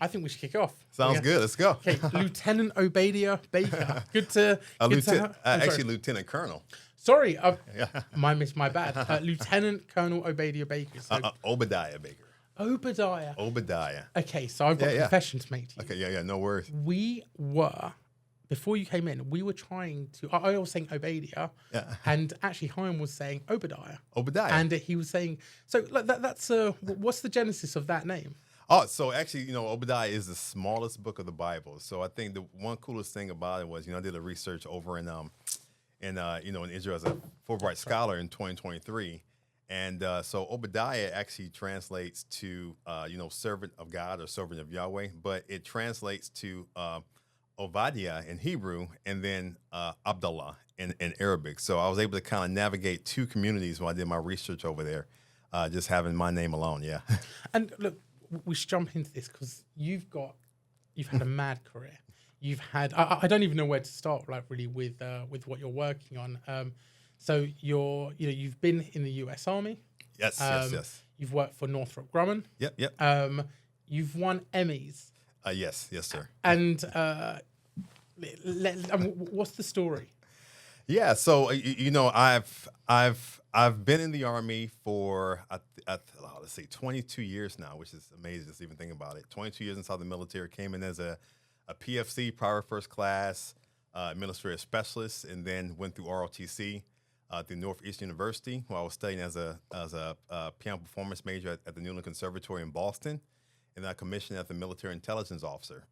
I think we should kick off. Sounds good. Let's go. Okay, Lieutenant Obadiah Baker. Good to Actually, Lieutenant Colonel. Sorry, my bad. Lieutenant Colonel Obadiah Baker. So, Obadiah Baker. Obadiah. Okay, so I've got a confession to make to you. Okay, no worries. Before you came in, we were trying to. I was saying Obadiah, and actually Chaim was saying Obadiah. And he was saying, so that's what's the genesis of that name? Oh, so actually, Obadiah is the smallest book of the Bible. So I think the one coolest thing about it was, I did a research over in Israel as a Fulbright scholar in 2023. And so Obadiah actually translates to, servant of God or servant of Yahweh, but it translates to Obadiah in Hebrew and then Abdullah in Arabic. So I was able to kind of navigate two communities when I did my research over there, just having my name alone, yeah. And look, we should jump into this because you've had a mad career. You've had, I don't even know where to start, like really with what you're working on. So you've been in the U.S. Army. Yes, yes. You've worked for Northrop Grumman. Yep. You've won Emmys. Yes, sir. And what's the story? Yeah, so I've been in the Army for let's see, 22 years now, which is amazing just even think about it. 22 years inside the military. Came in as a PFC, Private First Class, Administrative Specialist, and then went through ROTC through Northeastern University, where I was studying as a piano performance major at the Newland Conservatory in Boston, and I commissioned as a military intelligence officer.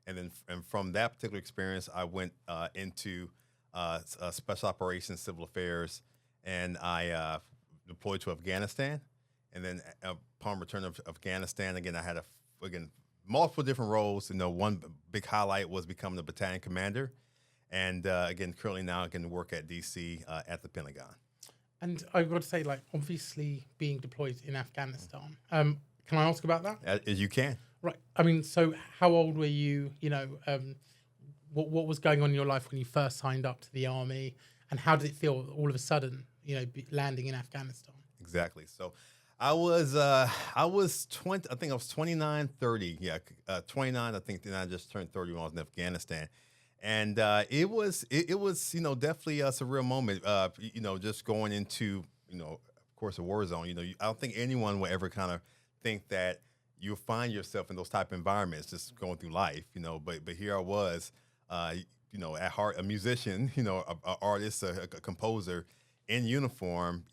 And from that particular experience, I went into special operations, civil affairs, and I deployed to Afghanistan. And then upon return of Afghanistan, again, I had multiple different roles. One big highlight was becoming the battalion commander. And again, currently now I can work at DC at the Pentagon. And I've got to say, obviously being deployed in Afghanistan, can I ask about that? As you can. Right. I mean, so how old were you? What was going on in your life when you first signed up to the Army? And how did it feel all of a sudden, landing in Afghanistan? Exactly. So I was 20, I think I was 29, 30. Yeah, 29, I think. Then I just turned 30 when I was in Afghanistan. And it was definitely a surreal moment, just going into, of course, a war zone. I don't think anyone will ever kind of think that you'll find yourself in those type of environments just going through life, but here I was, at heart, a musician, an artist, a composer in uniform,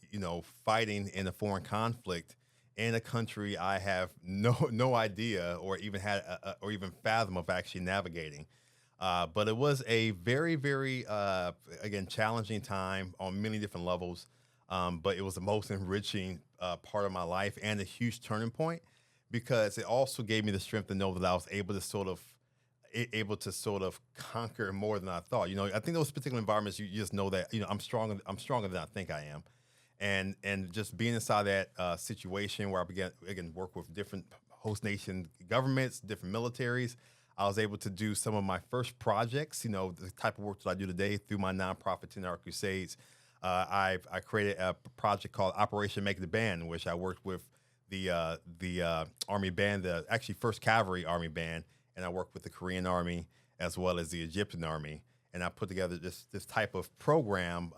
fighting in a foreign conflict in a country I have no idea or even had or even fathom of actually navigating. But it was a very, very, again, challenging time on many different levels. But it was the most enriching part of my life and a huge turning point because it also gave me the strength to know that I was able to sort of conquer more than I thought. I think those particular environments, you just know that, I'm stronger than I think I am. And just being inside that situation where I began, again, work with different host nation governments, different militaries, I was able to do some of my first projects, the type of work that I do today through my nonprofit 10 Hour Crusades. I created a project called Operation Make the Band, which I worked with the Army Band, the actually 1st Cavalry Army Band, and I worked with the Korean Army as well as the Egyptian Army. And I put together this type of program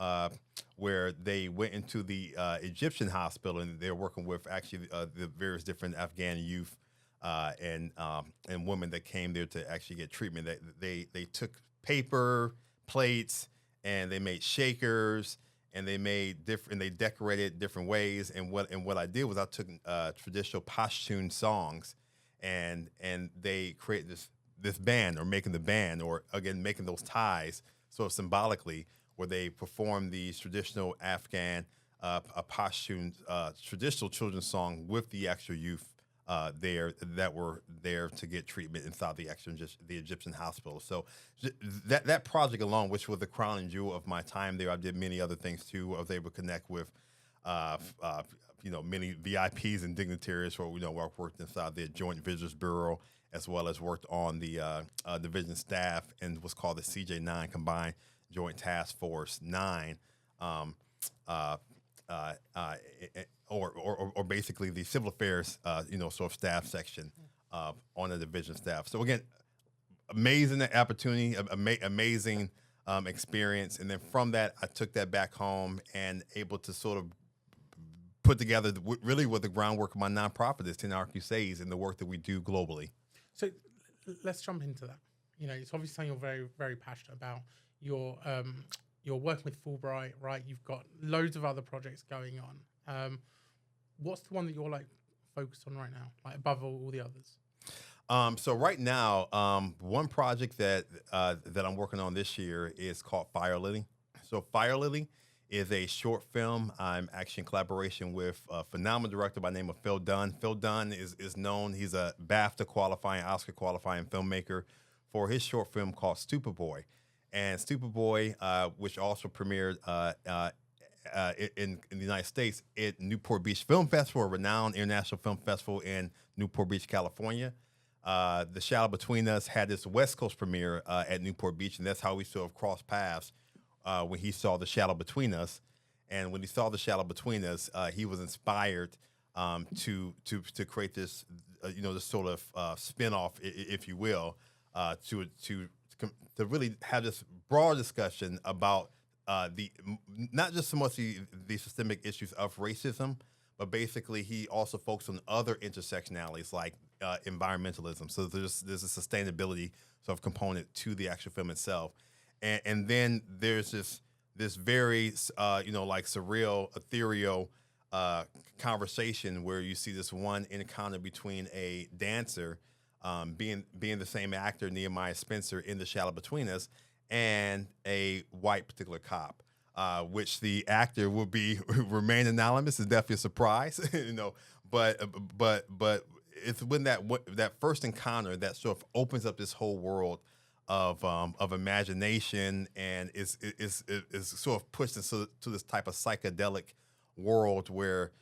where they went into the Egyptian hospital, and they're working with actually the various different Afghan youth and women that came there to actually get treatment. They took paper plates and they made shakers and they decorated different ways. And what I did was I took traditional Pashtun songs and they created this band, or making the band, or again making those ties sort of symbolically, where they perform these traditional Afghan Pashtun traditional children's song with the actual youth that were there to get treatment inside the Egyptian hospital. So that project alone, which was the crowning jewel of my time there, I did many other things too. I was able to connect with many VIPs and dignitaries where I worked inside the Joint Visitors Bureau, as well as worked on the division staff and what's called the CJ9, Combined Joint Task Force 9, or basically the civil affairs, sort of staff section on the division staff. So again, amazing opportunity, amazing experience, and then from that, I took that back home and able to sort of put together really what the groundwork of my nonprofit is, 10 Hour Crusades, and the work that we do globally. So let's jump into that. It's obviously something you're very, very passionate about. You're working with Fulbright, right? You've got loads of other projects going on. What's the one that you're like focused on right now, like above all the others? So right now, one project that I'm working on this year is called Fire Lily. So Fire Lily is a short film. I'm actually in collaboration with a phenomenal director by the name of Phil Dunn. Phil Dunn is known. He's a BAFTA qualifying, Oscar qualifying filmmaker for his short film called Stupid Boy. And Stupid Boy, which also premiered in the United States at Newport Beach Film Festival, a renowned international film festival in Newport Beach, California. The Shadow Between Us had this West Coast premiere at Newport Beach, and that's how we sort of crossed paths when he saw The Shadow Between Us. And when he saw The Shadow Between Us, he was inspired to create this, this sort of spin-off, if you will, to really have this broad discussion about not just so much the systemic issues of racism, but basically he also focused on other intersectionalities like environmentalism. So there's a sustainability sort of component to the actual film itself, and then there's this very like surreal, ethereal conversation where you see this one encounter between a dancer, being the same actor, Nehemiah Spencer, in The Shadow Between Us, and a white particular cop, which the actor will remain anonymous. Is definitely a surprise, But it's when that first encounter that sort of opens up this whole world of imagination, and is sort of pushed into this type of psychedelic world where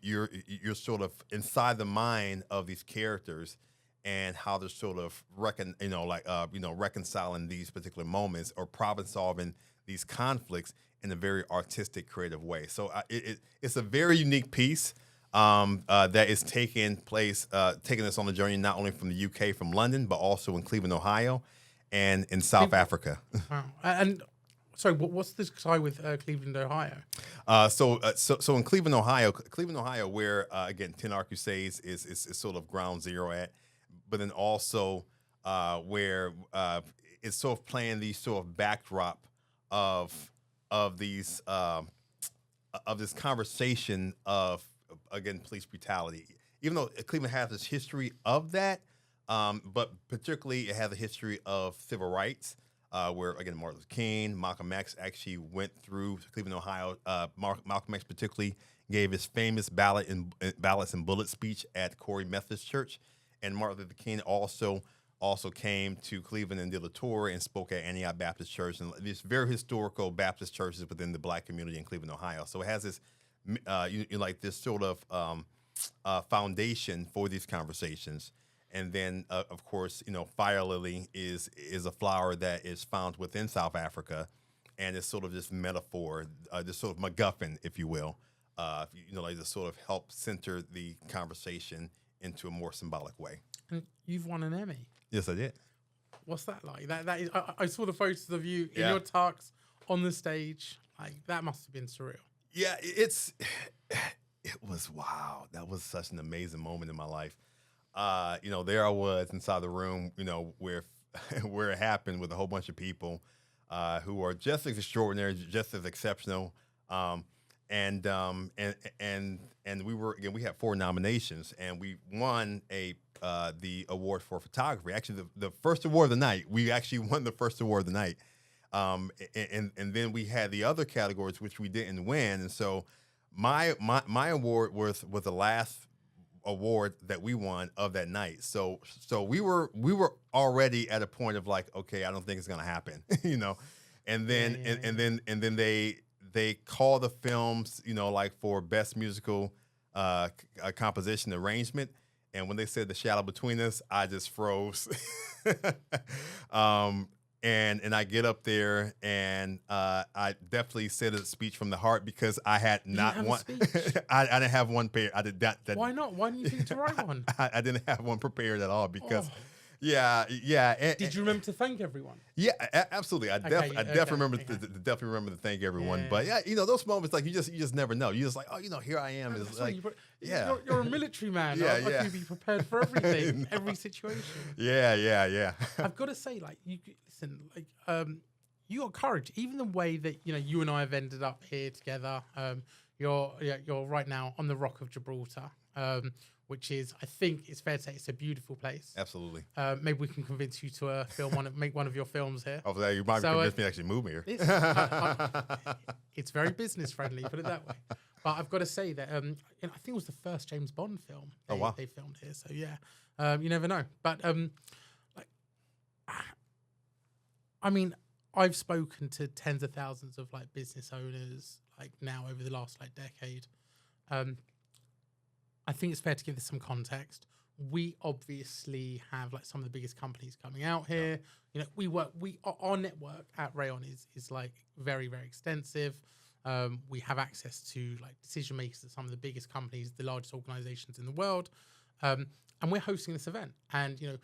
you're sort of inside the mind of these characters, and how they're sort of reconciling these particular moments or problem solving these conflicts in a very artistic, creative way. So it's a very unique piece that is taking us on a journey not only from the UK, from London, but also in Cleveland, Ohio, and in South Africa. Wow. And sorry, what's this tie with Cleveland, Ohio? So in Cleveland, Ohio, where again 10 Hour Crusades is sort of ground zero at, but then also where it's sort of playing these sort of backdrop of these of this conversation of, again, police brutality. Even though Cleveland has this history of that, but particularly it has a history of civil rights, where, again, Martin Luther King, Malcolm X actually went through Cleveland, Ohio. Malcolm X particularly gave his famous ballots and bullet speech at Corey Methodist Church, and Martin Luther King also came to Cleveland and did a tour and spoke at Antioch Baptist Church, and these very historical Baptist churches within the Black community in Cleveland, Ohio. So it has this, like this sort of foundation for these conversations. And then, of course, Fire Lily is a flower that is found within South Africa, and it's sort of this metaphor, this sort of MacGuffin, if you will, like to sort of help center the conversation into a more symbolic way. And you've won an Emmy. Yes, I did. What's that like? That is. I saw the photos of you in your tux on the stage. Like, that must have been surreal. Yeah, it was wow. That was such an amazing moment in my life. There I was inside the room, where it happened, with a whole bunch of people who are just as extraordinary, just as exceptional. And we had 4 nominations, and we won the award for photography. Actually, the first award of the night. We actually won the first award of the night. And then we had the other categories which we didn't win. And so my award was the last award that we won of that night. So we were already at a point of like, okay, I don't think it's gonna happen, And then they call the films, like for best musical composition arrangement. And when they said The Shadow Between Us, I just froze. and I get up there, and I definitely said a speech from the heart because I had You didn't not have a one. speech? I didn't have one prepared. I did that. Why not? Why didn't you think to write one? I didn't have one prepared at all because, Oh. yeah. Did you remember to thank everyone? Yeah, absolutely. I definitely remember definitely remember to thank everyone. But yeah, those moments like you just never know. You just like, oh, here I am. Is like, You're a military man. Yeah, I yeah. can be prepared for everything, every situation. Yeah. I've got to say, like, listen, like, you got courage. Even the way that you and I have ended up here together. You're right now on the Rock of Gibraltar, which is, I think it's fair to say, it's a beautiful place. Absolutely. Maybe we can convince you to make one of your films here. Oh, you might convince me to actually move here. It's very business friendly, put it that way. But I've got to say that I think it was the first James Bond film they filmed here. So yeah, you never know. But I mean, I've spoken to tens of thousands of like business owners like now over the last like decade. I think it's fair to give this some context. We obviously have like some of the biggest companies coming out here. Our network at Rayon is like very, very extensive. We have access to like decision makers at some of the biggest companies, the largest organizations in the world. And we're hosting this event. And you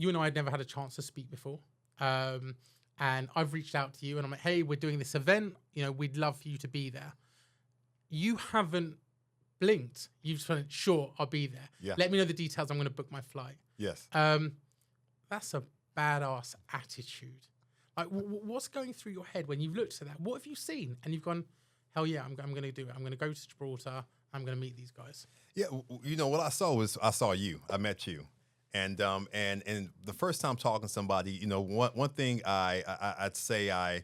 and I had never had a chance to speak before. And I've reached out to you and I'm like, hey, we're doing this event. We'd love for you to be there. You haven't blinked. You've said, sure, I'll be there. Yeah. Let me know the details. I'm going to book my flight. Yes. That's a badass attitude. Like, what's going through your head when you've looked at that? What have you seen? And you've gone, hell yeah, I'm going to do it. I'm going to go to Gibraltar. I'm going to meet these guys. Yeah. What I saw was I saw you. I met you. And the first time talking to somebody, one thing I'd say I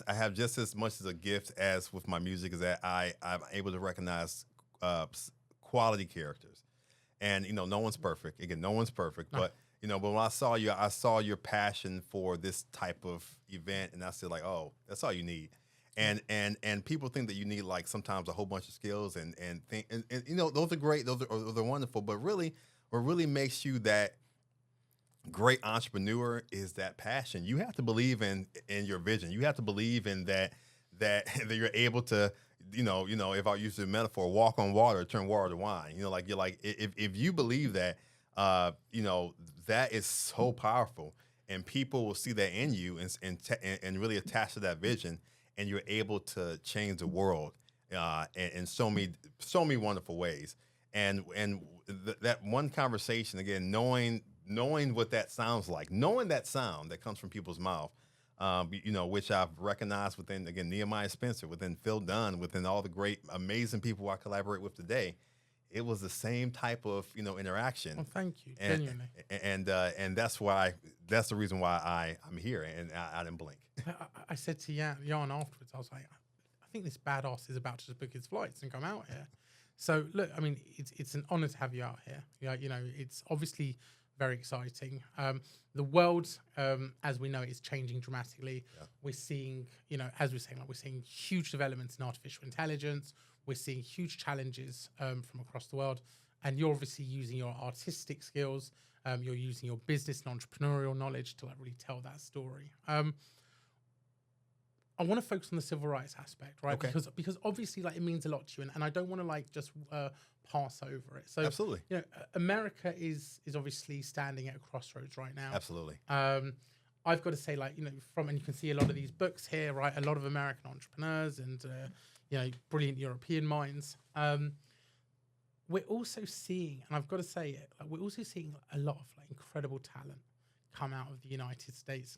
have just as much as a gift as with my music is that I'm able to recognize quality characters, and no one's perfect. Again, no one's perfect, but but when I saw your passion for this type of event, and I said like, oh, that's all you need. And people think that you need like sometimes a whole bunch of skills and those are great, those are wonderful, but really what really makes you that great entrepreneur is that passion. You have to believe in your vision. You have to believe in that you're able to, if I use the metaphor, walk on water, turn water to wine. If you believe that, that is so powerful, and people will see that in you and really attach to that vision, and you're able to change the world in so many wonderful ways. And that one conversation again, knowing what that sounds like, knowing that sound that comes from people's mouth, which I've recognized within, again, Nehemiah Spencer, within Phil Dunn, within all the great, amazing people I collaborate with today, it was the same type of, interaction. Well, thank you, genuinely. And that's the reason why I'm here, and I didn't blink. I said to Jan afterwards, I was like, I think this badass is about to just book his flights and come out here. So look, I mean, it's an honor to have you out here. It's obviously very exciting. The world, as we know, is changing dramatically. Yeah. We're seeing, as we're saying, we're seeing huge developments in artificial intelligence. We're seeing huge challenges from across the world. And you're obviously using your artistic skills. You're using your business and entrepreneurial knowledge to really tell that story. I want to focus on the civil rights aspect, right? Okay. Because obviously, it means a lot to you, and I don't want to just pass over it. So absolutely, America is obviously standing at a crossroads right now. Absolutely. I've got to say, and you can see a lot of these books here, right? A lot of American entrepreneurs and brilliant European minds. We're also seeing, and I've got to say it, we're also seeing a lot of incredible talent come out of the United States.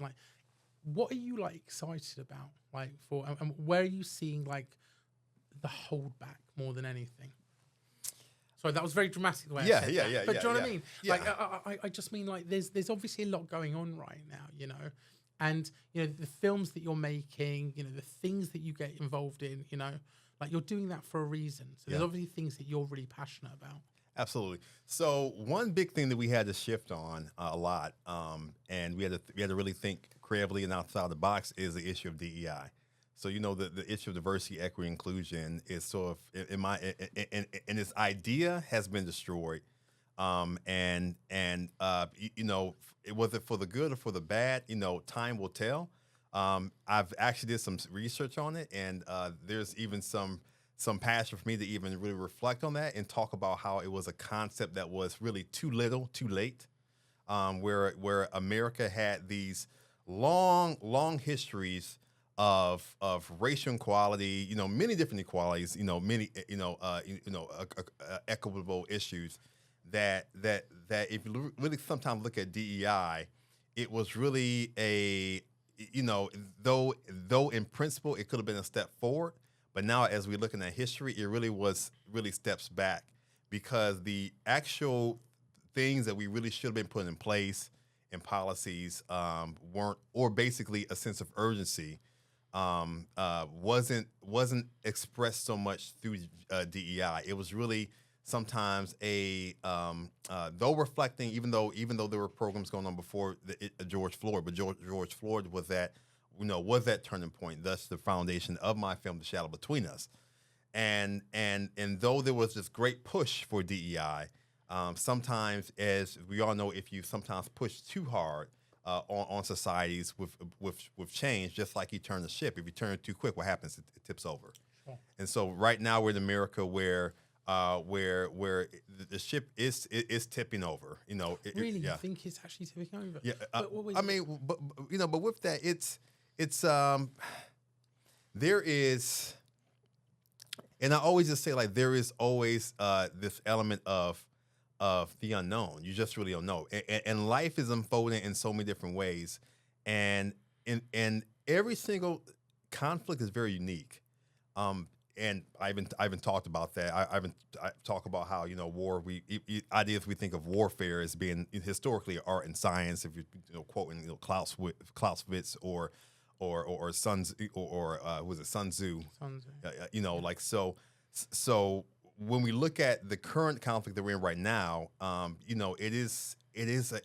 What are you excited about? And where are you seeing the holdback more than anything? Sorry, that was very dramatic the way I said that. But do you know what I mean? Yeah. I just mean there's obviously a lot going on right now, and the films that you're making, the things that you get involved in, you're doing that for a reason. So there's obviously things that you're really passionate about. Absolutely. So one big thing that we had to shift on a lot, and we had to really think creatively and outside the box, is the issue of DEI. So the issue of diversity, equity, inclusion is sort of in its idea has been destroyed. You know, was it for the good or for the bad? You know, time will tell. I've actually did some research on it, and there's even some passion for me to even really reflect on that and talk about how it was a concept that was really too little, too late. Where America had these long histories of racial equality, you know, many different equalities, you know, many equitable issues that if you really sometimes look at DEI, it was really a, you know, though in principle it could have been a step forward, but now as we're looking at history, it really steps back because the actual things that we really should have been putting in place and policies weren't, or basically a sense of urgency wasn't expressed so much through DEI. It was really sometimes a though reflecting, even though there were programs going on before George Floyd, but George Floyd was that turning point, thus the foundation of my film, The Shadow Between Us. And though there was this great push for DEI, sometimes, as we all know, if you sometimes push too hard on societies with change, just like you turn the ship, if you turn it too quick, what happens? It tips over. Sure. And so right now we're in America where the ship is tipping over. You know, really, yeah. You think it's actually tipping over? Yeah, I mean, but you know, but with that, it's there is, and I always just say, like, there is always this element of the unknown. You just really don't know, and life is unfolding in so many different ways, and every single conflict is very unique. And I haven't talked about that. I talk about how, you know, war. Ideas we think of warfare as being historically art and science. If you know, quoting, you know, Clausewitz or Sun Tzu, or was it Sun Tzu? Sun Tzu. You know, like so when we look at the current conflict that we're in right now, you know, it is a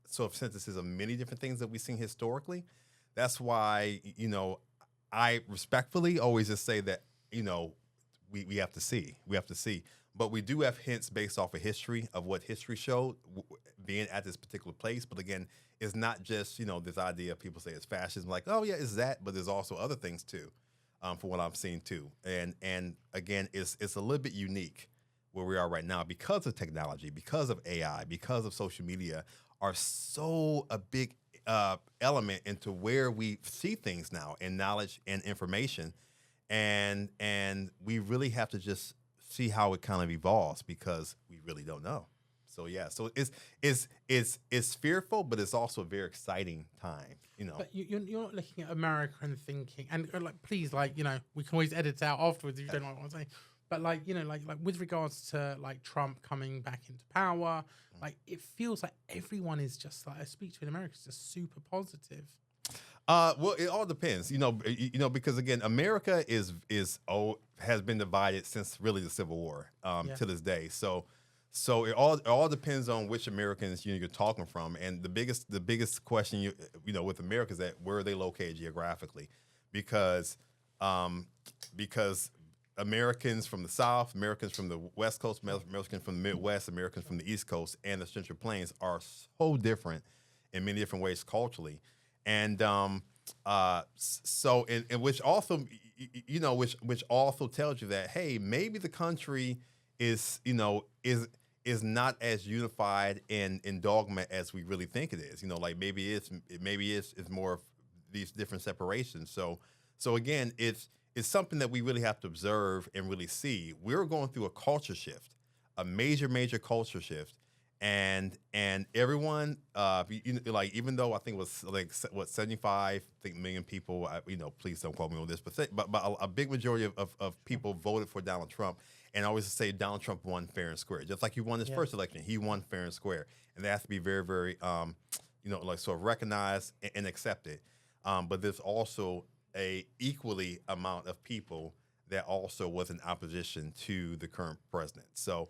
sort of synthesis of many different things that we've seen historically. That's why, you know, I respectfully always just say that, you know, we have to see. But we do have hints based off of history of what history showed being at this particular place. But again, it's not just, you know, this idea of people say it's fascism, like, oh yeah, it's that, but there's also other things too, from what I've seen too. And again, it's a little bit unique where we are right now because of technology, because of AI, because of social media are so a big element into where we see things now in knowledge and information, and we really have to just see how it kind of evolves because we really don't know. So yeah, so it's fearful, but it's also a very exciting time, you know. But you're not looking at America and thinking, and like, please, like, you know, we can always edit out afterwards if you don't know what I'm saying. But like, you know, like with regards to like Trump coming back into power, like it feels like everyone is just like, a speech in America is just super positive. Well, it all depends, you know, because again, America has been divided since really the Civil War to this day. So it all depends on which Americans you're talking from, and the biggest question you know with America is that where are they located geographically, because Americans from the South, Americans from the West Coast, Americans from the Midwest, Americans from the East Coast, and the Central Plains are so different in many different ways culturally, and so which also, you know, which also tells you that, hey, maybe the country is is not as unified in dogma as we really think it is. You know, like maybe it's more of these different separations. So again, it's something that we really have to observe and really see. We're going through a culture shift, a major culture shift, and everyone, you know, like, even though I think it was like 75 million people, you know, please don't quote me on this, but a big majority of people voted for Donald Trump, and I always say Donald Trump won fair and square, just like he won his first election, he won fair and square, and that has to be very, very, you know, like sort of recognized and accepted. But there's also a equally amount of people that also was in opposition to the current president. So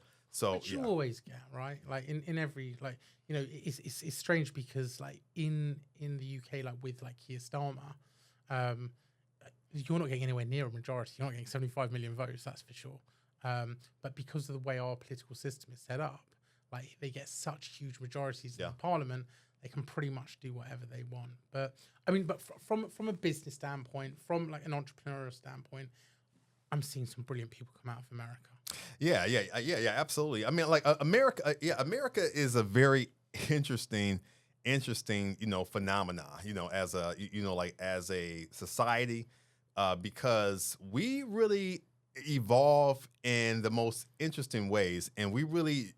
Which you always get, right? Like in every, like, you know, it's strange because like in the UK, like with like Keir Starmer, you're not getting anywhere near a majority. You're not getting 75 million votes, that's for sure. But because of the way our political system is set up, like they get such huge majorities Yeah. in Parliament, they can pretty much do whatever they want. But I mean, but from a business standpoint, from like an entrepreneurial standpoint, I'm seeing some brilliant people come out of America. Yeah, absolutely. I mean, like America, America is a very interesting, phenomena, as a, like as a society, because we really evolve in the most interesting ways, and we really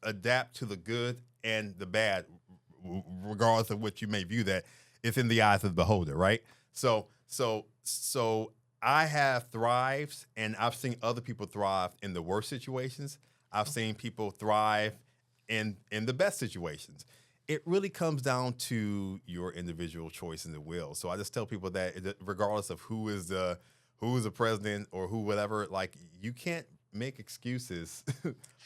adapt to the good and the bad, regardless of what you may view that. It's in the eyes of the beholder, right? So I have thrived, and I've seen other people thrive in the worst situations. I've seen people thrive in the best situations. It really comes down to your individual choice and the will. So I just tell people that regardless of who is the president or whatever, like you can't make excuses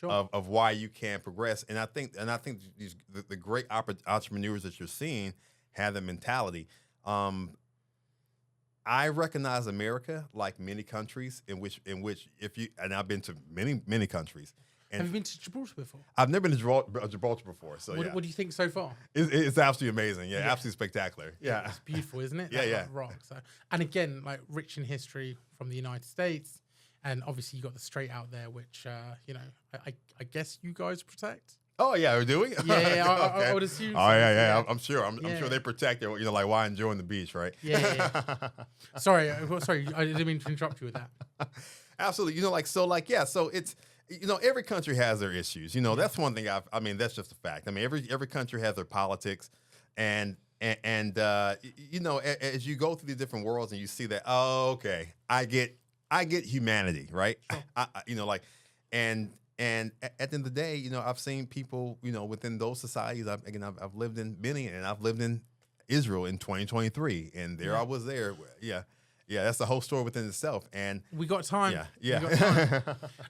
Sure. of why you can't progress. And I think the great entrepreneurs that you're seeing have the mentality. I recognize America like many countries in which if you, and I've been to many countries. And Have you been to Gibraltar before? I've never been to Gibraltar before. So What do you think so far? it's absolutely amazing. Yeah, absolutely spectacular. Yeah. It's beautiful, isn't it? Yeah, That, yeah. like, rock. So, and again, like rich in history from the United States, and obviously you got the Strait out there, which I guess you guys protect. Oh yeah, do we? Yeah, Okay. I would assume. Oh so, yeah. I'm sure. I'm Yeah. sure they protect it. Like why enjoying the beach, right? Yeah. Sorry, I didn't mean to interrupt you with that. Absolutely. So it's every country has their issues. That's one thing I mean, that's just a fact. I mean, every country has their politics, and as you go through the different worlds and you see that, oh, okay, I get humanity, right? Sure. And at the end of the day, I've seen people, within those societies. I've lived in many, and I've lived in Israel in 2023, and there I was there. Yeah, that's the whole story within itself. And We got time. yeah. We got time.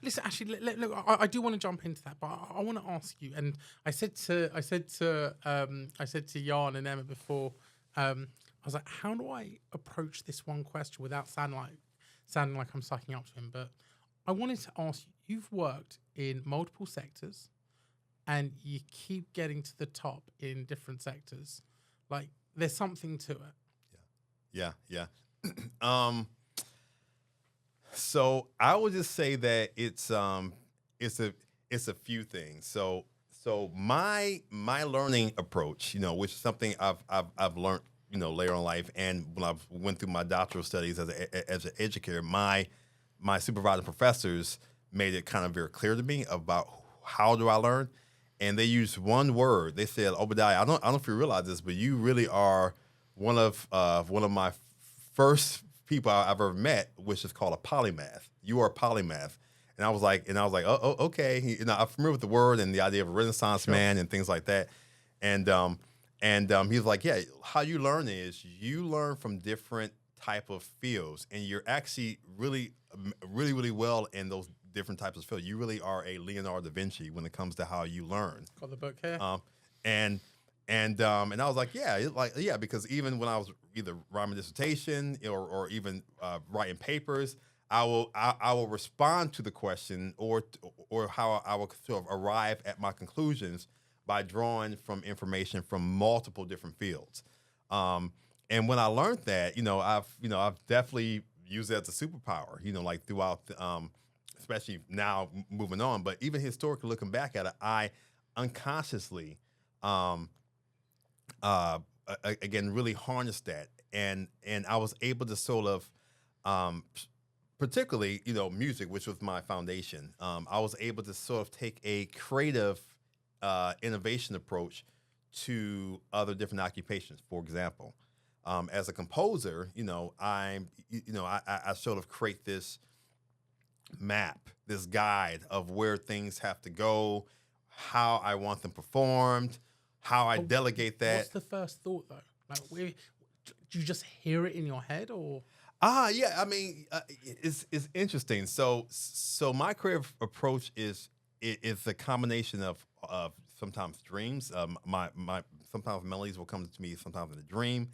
Listen, actually, look, I do want to jump into that, but I want to ask you. And I said to Jan and Emma before. I was like, how do I approach this one question without sounding like I'm sucking up to him? But I wanted to ask you. You've worked in multiple sectors, and you keep getting to the top in different sectors. Like, there's something to it. Yeah. So I would just say that it's a few things. So my learning approach, which is something I've learned, later in life, and when I went through my doctoral studies as an educator, my supervising professors made it kind of very clear to me about how do I learn, and they used one word. They said, Obadiah, I don't know if you realize this, but you really are one of my first people I've ever met, which is called a polymath. You are a polymath. And I was like, oh, okay. I'm familiar with the word and the idea of a Renaissance man and things like that. And he was like, yeah, how you learn is you learn from different type of fields, and you're actually really well in those different types of fields. You really are a Leonardo da Vinci when it comes to how you learn. Got the book here. And I was like, because even when I was either writing a dissertation or even writing papers, I will respond to the question or how I will sort of arrive at my conclusions by drawing from information from multiple different fields. And when I learned that, I've definitely used it as a superpower, like throughout, especially now moving on, but even historically looking back at it, I unconsciously, again, really harnessed that. And I was able to sort of, particularly, music, which was my foundation. I was able to sort of take a creative, innovation approach to other different occupations. For example, as a composer, I sort of create this map, this guide of where things have to go, how I want them performed, how I delegate that. What's the first thought, though? Like, do you just hear it in your head, or? Yeah. I mean, it's interesting. So my creative approach is a combination of sometimes dreams. My sometimes melodies will come to me sometimes in a dream.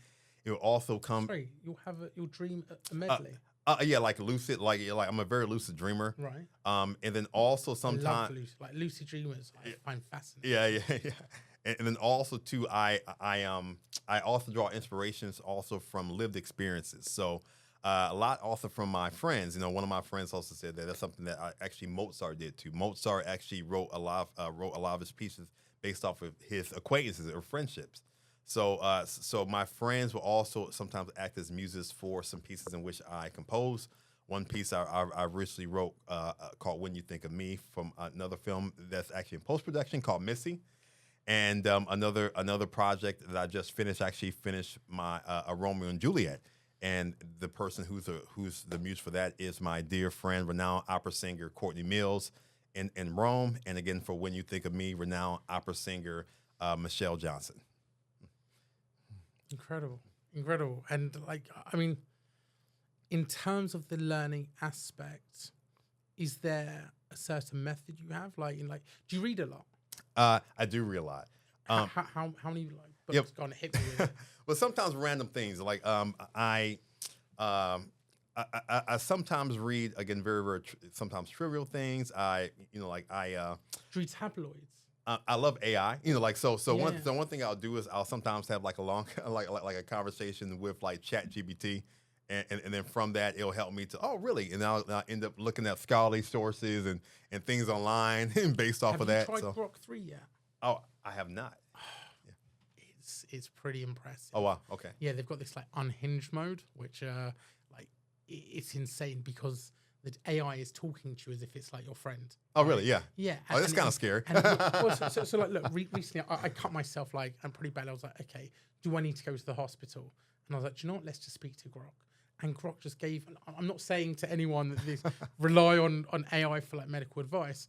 It will also come. Sorry, you'll dream a medley. Yeah, like lucid, like I'm a very lucid dreamer. Right. And then also I love sometimes, lucid dreamers. I find fascinating. yeah. And then also too, I also draw inspirations also from lived experiences. So a lot also from my friends. You know, one of my friends also said that that's something that actually Mozart did too. Mozart actually wrote a lot of his pieces based off of his acquaintances or friendships. So my friends will also sometimes act as muses for some pieces in which I compose. One piece I recently wrote called "When You Think of Me" from another film that's actually in post production called Missy, and another project that I just finished. Actually finished my a Romeo and Juliet, and the person who's the muse for that is my dear friend, renowned opera singer Courtney Mills in Rome, and again for "When You Think of Me," renowned opera singer Michelle Johnson. Incredible, incredible. And like, I mean, in terms of the learning aspect, is there a certain method you have? Like, do you read a lot? I do read a lot. How many like books Yep. gonna hit me with? Well, sometimes random things like I sometimes read again very sometimes trivial things. Do you read tabloids? I love AI. You know, like so Yeah. one thing I'll do is I'll sometimes have like a long like a conversation with like Chat GPT. And then from that it'll help me to really, and I'll end up looking at scholarly sources and things online and based off of that. Have you So tried Grok 3 yet? oh, I have not. It's pretty impressive. Oh wow, okay. Yeah, they've got this like unhinged mode, which like it's insane because the AI is talking to you as if it's like your friend. Oh really? Yeah. Yeah. Oh, that's kind of scary. So like, look, recently I cut myself like I'm pretty bad. I was like, okay, do I need to go to the hospital? And I was like, do you know what? Let's just speak to Grok. And Grok just gave. I'm not saying to anyone that this rely on AI for like medical advice,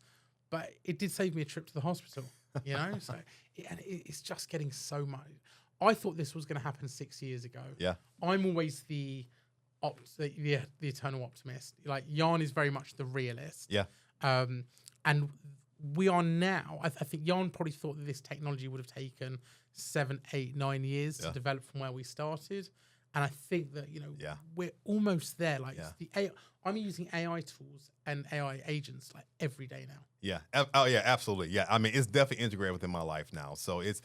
but it did save me a trip to the hospital. You know, so it's just getting so much. I thought this was going to happen 6 years ago. Yeah. I'm always the eternal optimist. Like Jan is very much the realist. Yeah. And we are now. I think Jan probably thought that this technology would have taken 7, 8, 9 years to develop from where we started. And I think that we're almost there. Like the AI, I'm using AI tools and AI agents like every day now. Yeah. Oh yeah, absolutely. Yeah. I mean, it's definitely integrated within my life now. So it's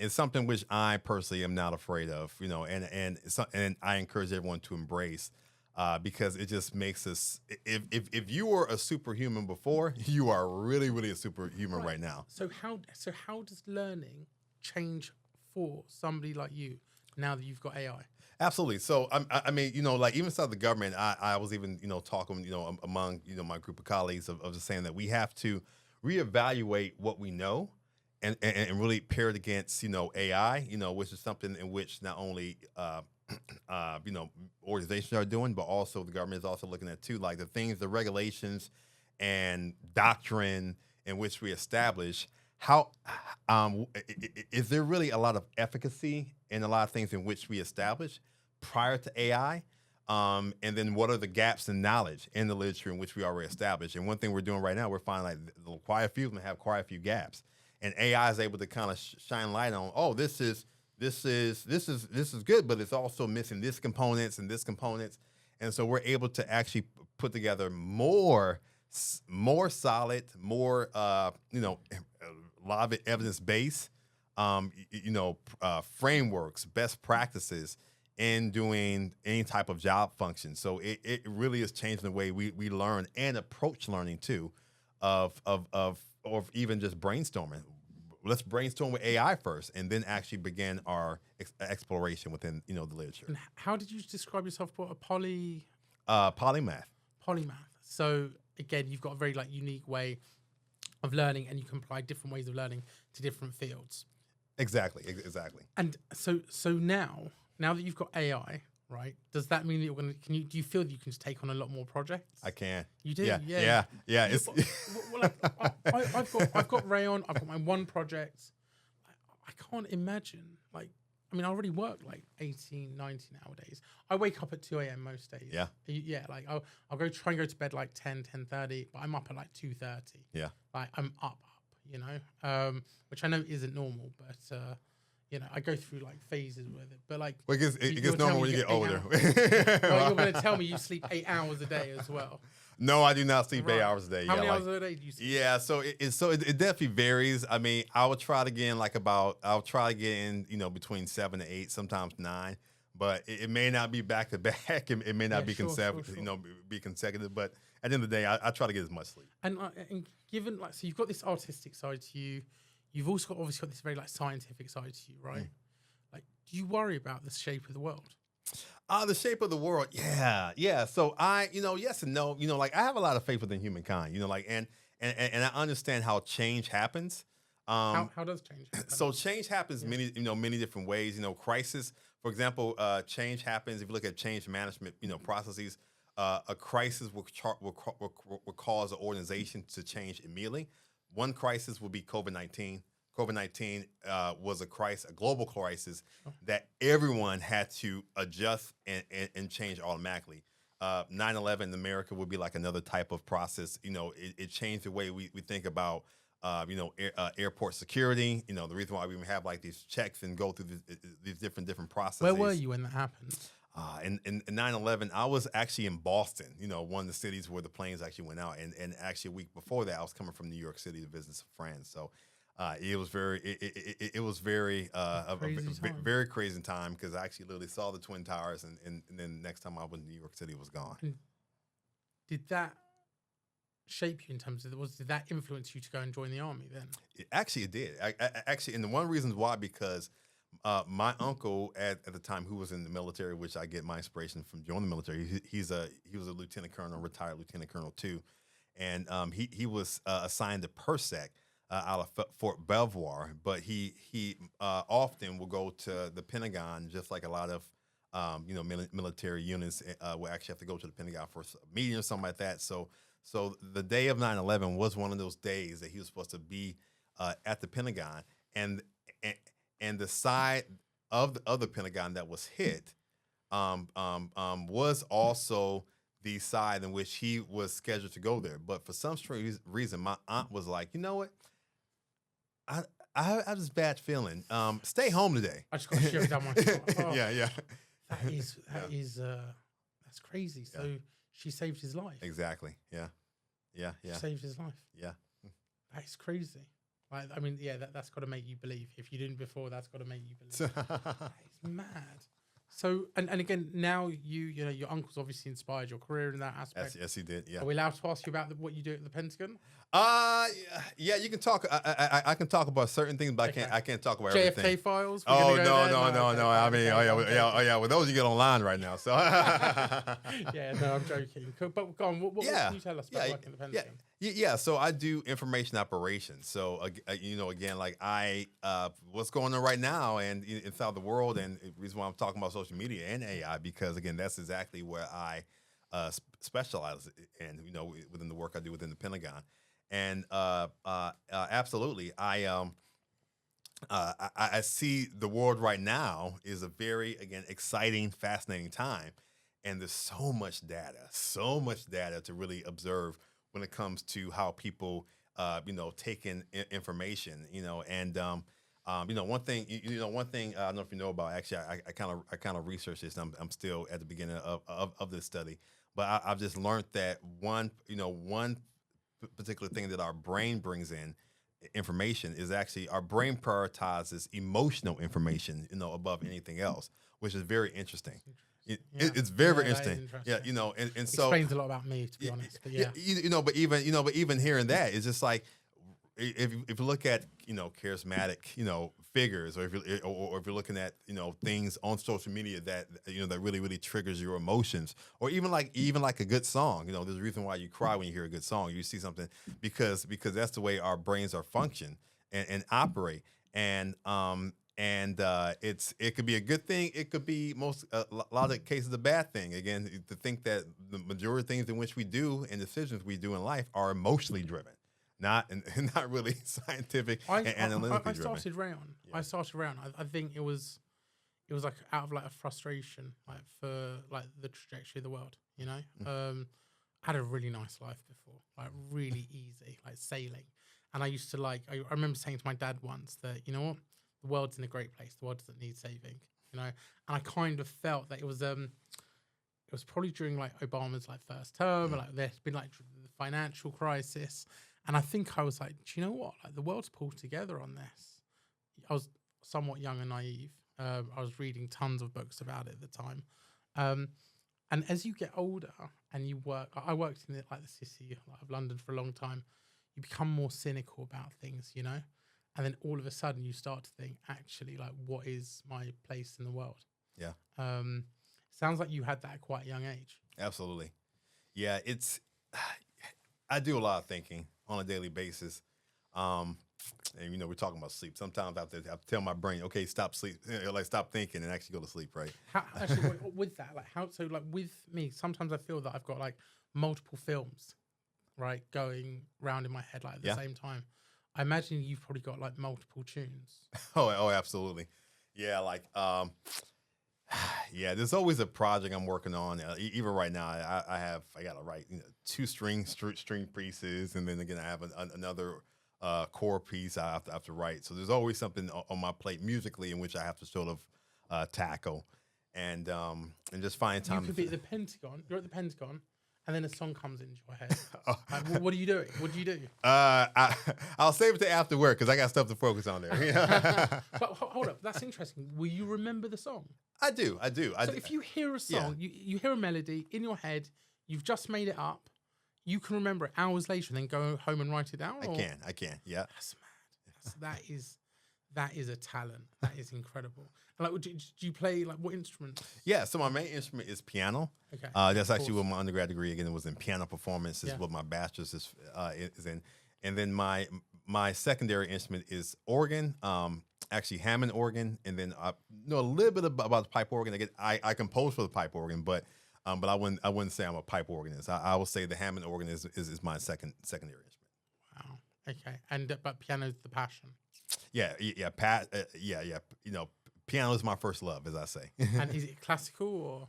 something which I personally am not afraid of. You know, and I encourage everyone to embrace. Because it just makes us. If you were a superhuman before, you are really, really a superhuman right now. So how does learning change for somebody like you now that you've got AI? Absolutely. So I mean, like even inside the government, I was even talking among my group of colleagues of just saying that we have to reevaluate what we know and really pair it against AI, which is something in which not only organizations are doing, but also the government is also looking at too, like the regulations and doctrine in which we establish. How is there really a lot of efficacy in a lot of things in which we establish prior to AI? And then what are the gaps in knowledge in the literature in which we already established? And one thing we're doing right now, we're finding like quite a few of them have quite a few gaps, and AI is able to kind of shine light on, this is good, but it's also missing this components and this components, and so we're able to actually put together more solid, more a lot of it evidence based, frameworks, best practices in doing any type of job function. So it really is changing the way we learn and approach learning too, of even just brainstorming. Let's brainstorm with AI first, and then actually begin our exploration within the literature. And how did you describe yourself? What a polymath. Polymath. So again, you've got a very unique way of learning, and you can apply different ways of learning to different fields. Exactly. And so now that you've got AI, right? Does that mean that you're going to? Do you feel that you can just take on a lot more projects? I can. You do. Yeah. It's I've got Rayon. I've got my one project. I can't imagine. I already work 18, 19 nowadays. I wake up at 2 a.m. most days. Yeah. Yeah. I'll try and go to bed 10, 10:30, but I'm up at 2:30. Yeah. I'm up. Which I know isn't normal, but I go through like phases with it, but like Well, it you're gets normal telling when me you get 8 older. hours. Well, you're going to tell me you sleep 8 hours a day as well. No, I do not sleep Right. 8 hours a day. How yeah, many like, hours a day do you sleep? yeah, so it definitely varies. I mean, I would try to get in I'll try to get in, between 7 to 8, sometimes 9, but it may not be back to back. It may not Yeah, be sure. be consecutive. But at the end of the day, I try to get as much sleep. And given like, so you've got this artistic side to you, you've also obviously got this very like scientific side to you, right? Like, do you worry about the shape of the world? The shape of the world, yeah. So yes and no. Like I have a lot of faith within humankind. Like and I understand how change happens. How does change happen? So change happens many different ways. Crisis, for example, change happens if you look at change management, processes. A crisis will cause an organization to change immediately. One crisis would be COVID-19. COVID-19 was a global crisis that everyone had to adjust and change automatically. 9/11 in America would be like another type of process. It changed the way we think about, airport security. The reason why we have like these checks and go through these different processes. Where were you when that happened? In 9/11, I was actually in Boston, one of the cities where the planes actually went out. And actually a week before that, I was coming from New York City to visit some friends. So it was very very crazy time because I actually literally saw the Twin Towers, and then next time I was in New York City, it was gone. And did that shape you in terms of did that influence you to go and join the army then? It did. Actually, and the one reason why, because my uncle at the time, who was in the military, which I get my inspiration from joining the military. He was a lieutenant colonel, retired lieutenant colonel too, and he was assigned to PERSEC. Out of Fort Belvoir, but he often will go to the Pentagon, just like a lot of military units will actually have to go to the Pentagon for a meeting or something like that. So the day of 9/11 was one of those days that he was supposed to be at the Pentagon, and the side of the Pentagon that was hit was also the side in which he was scheduled to go there. But for some strange reason, my aunt was like, you know what? I have this bad feeling. Stay home today. I just got shivers down my spine. Oh, Yeah. That's crazy. So she saved his life. Exactly. Yeah. She saved his life. Yeah. That is crazy. I mean, yeah, that's got to make you believe. If you didn't before, that's got to make you believe. That is mad. So, and again, now your uncle's obviously inspired your career in that aspect. Yes, he did. Yeah. Are we allowed to ask you about what you do at the Pentagon? Yeah, you can talk. I can talk about certain things, but I can't talk about JFK everything. files? Oh no. I mean, yeah. Well, those you get online right now. So yeah, no, I'm joking. But go on. What can you tell us about working at the Pentagon? Yeah. So I do information operations. So again, like what's going on right now and inside the world, and the reason why I'm talking about social media and AI, because again, that's exactly where I specialize in, within the work I do within the Pentagon. And absolutely, I see the world right now is a very, again, exciting, fascinating time, and there's so much data to really observe when it comes to how people, take in information, and one thing, I don't know if you know about. Actually, I kind of researched this. I'm still at the beginning of this study, but I've just learned that one particular thing that our brain brings in information is actually our brain prioritizes emotional information, above anything else, which is very interesting. It's very interesting. Yeah, and so explains a lot about me, to be honest. But but even hearing that, it's just like if you look at charismatic figures, or if you're looking at things on social media that that really triggers your emotions, or even like a good song, there's a reason why you cry when you hear a good song. You see something because that's the way our brains are function and operate, and it could be a good thing, it could be a lot of cases a bad thing. Again, to think that the majority of things in which we do and decisions we do in life are emotionally driven. Not really scientific and analytically driven. I started around. I think it was like out of like a frustration, like for like the trajectory of the world. I had a really nice life before, like really easy, like sailing. And I used to I remember saying to my dad once that, you know what, the world's in a great place. The world doesn't need saving, And I kind of felt that it was probably during like Obama's like first term, and like there's been like the financial crisis, and I think I was like, do you know what? Like the world's pulled together on this. I was somewhat young and naive. I was reading tons of books about it at the time. And as you get older and you work, I worked in like the city of London for a long time. You become more cynical about things, And then all of a sudden you start to think, actually, like, what is my place in the world? Yeah. Sounds like you had that at quite a young age. Absolutely. Yeah, I do a lot of thinking on a daily basis. And we're talking about sleep. Sometimes I have to tell my brain, okay, stop stop thinking and actually go to sleep, right? Actually, with that, with me, sometimes I feel that I've got like multiple films, right, going round in my head like at the same time. I imagine you've probably got like multiple tunes. Oh, absolutely. Yeah, yeah, there's always a project I'm working on. Even right now, I got to write 2 string pieces, and then again I have another core piece I have to write. So there's always something on my plate musically in which I have to sort of tackle, and just find time. You could be at the Pentagon. You're at the Pentagon, and then a song comes into your head. Like, what are you doing? What do you do? I'll save it to after work because I got stuff to focus on there. But hold up, that's interesting. Will you remember the song? I do. So if you hear a song, you hear a melody in your head, you've just made it up, you can remember it hours later and then go home and write it down? I can, yeah. That's mad. That is a talent. That is incredible. And like, do you play, like, what instruments? Yeah, so my main instrument is piano. Okay. That's actually what my undergrad degree, again, was in piano performance. This is what my bachelor's is in. And then my secondary instrument is organ, actually Hammond organ, and then I know a little bit about the pipe organ. Again, I compose for the pipe organ, but I wouldn't say I'm a pipe organist. I will say the Hammond organ is my secondary instrument. Wow. Okay. And but piano's the passion. Yeah. Piano is my first love, as I say. And is it classical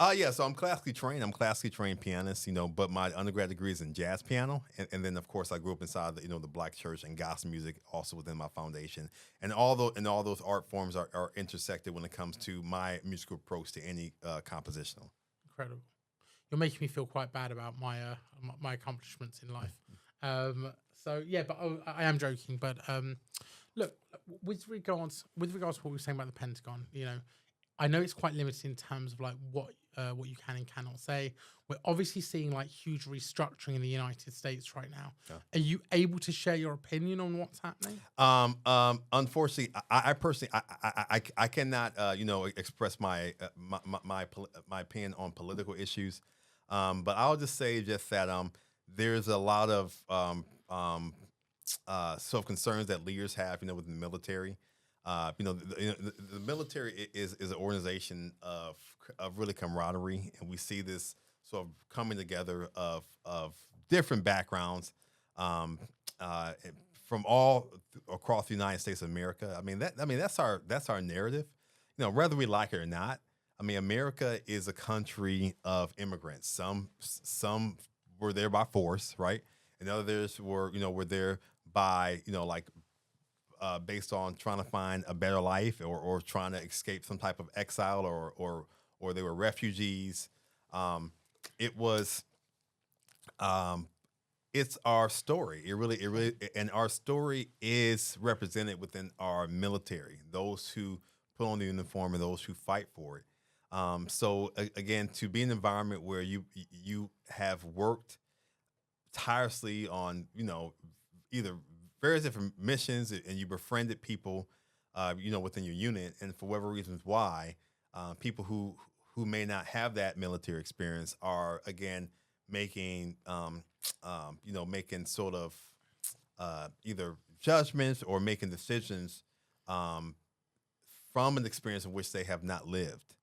or? Yeah. So I'm classically trained. I'm classically trained pianist. But my undergrad degree is in jazz piano, and then of course I grew up inside the the Black church, and gospel music also within my foundation. And all those art forms are intersected when it comes to my musical approach to any compositional. Incredible. You're making me feel quite bad about my accomplishments in life. So yeah, but I am joking. But look, with regards to what we were saying about the Pentagon, I know it's quite limited in terms of like what you can and cannot say. We're obviously seeing like huge restructuring in the United States right now. Yeah. Are you able to share your opinion on what's happening? Unfortunately, I personally I cannot express my opinion on political issues. But I'll just say that there's a lot of sort of concerns that leaders have, within the military. The military is an organization of really camaraderie, and we see this sort of coming together of different backgrounds from all across the United States of America. That's our narrative. Whether we like it or not. America is a country of immigrants. Some were there by force, right? And others were there by, based on trying to find a better life or trying to escape some type of exile or they were refugees. It's our story. It really, and our story is represented within our military, those who put on the uniform and those who fight for it. So again, to be in an environment where you have worked tirelessly on, either various different missions, and you befriended people, within your unit, and for whatever reasons why, people who may not have that military experience are again making, making sort of either judgments or making decisions from an experience in which they have not lived.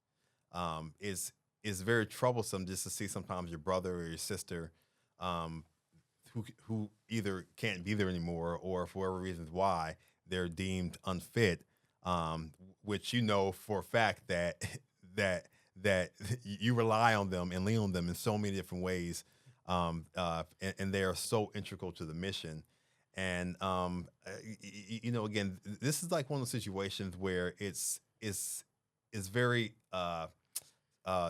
Is very troublesome just to see sometimes your brother or your sister who either can't be there anymore or for whatever reasons why they're deemed unfit, which for a fact that you rely on them and lean on them in so many different ways, and they are so integral to the mission. And again, this is like one of those situations where it's very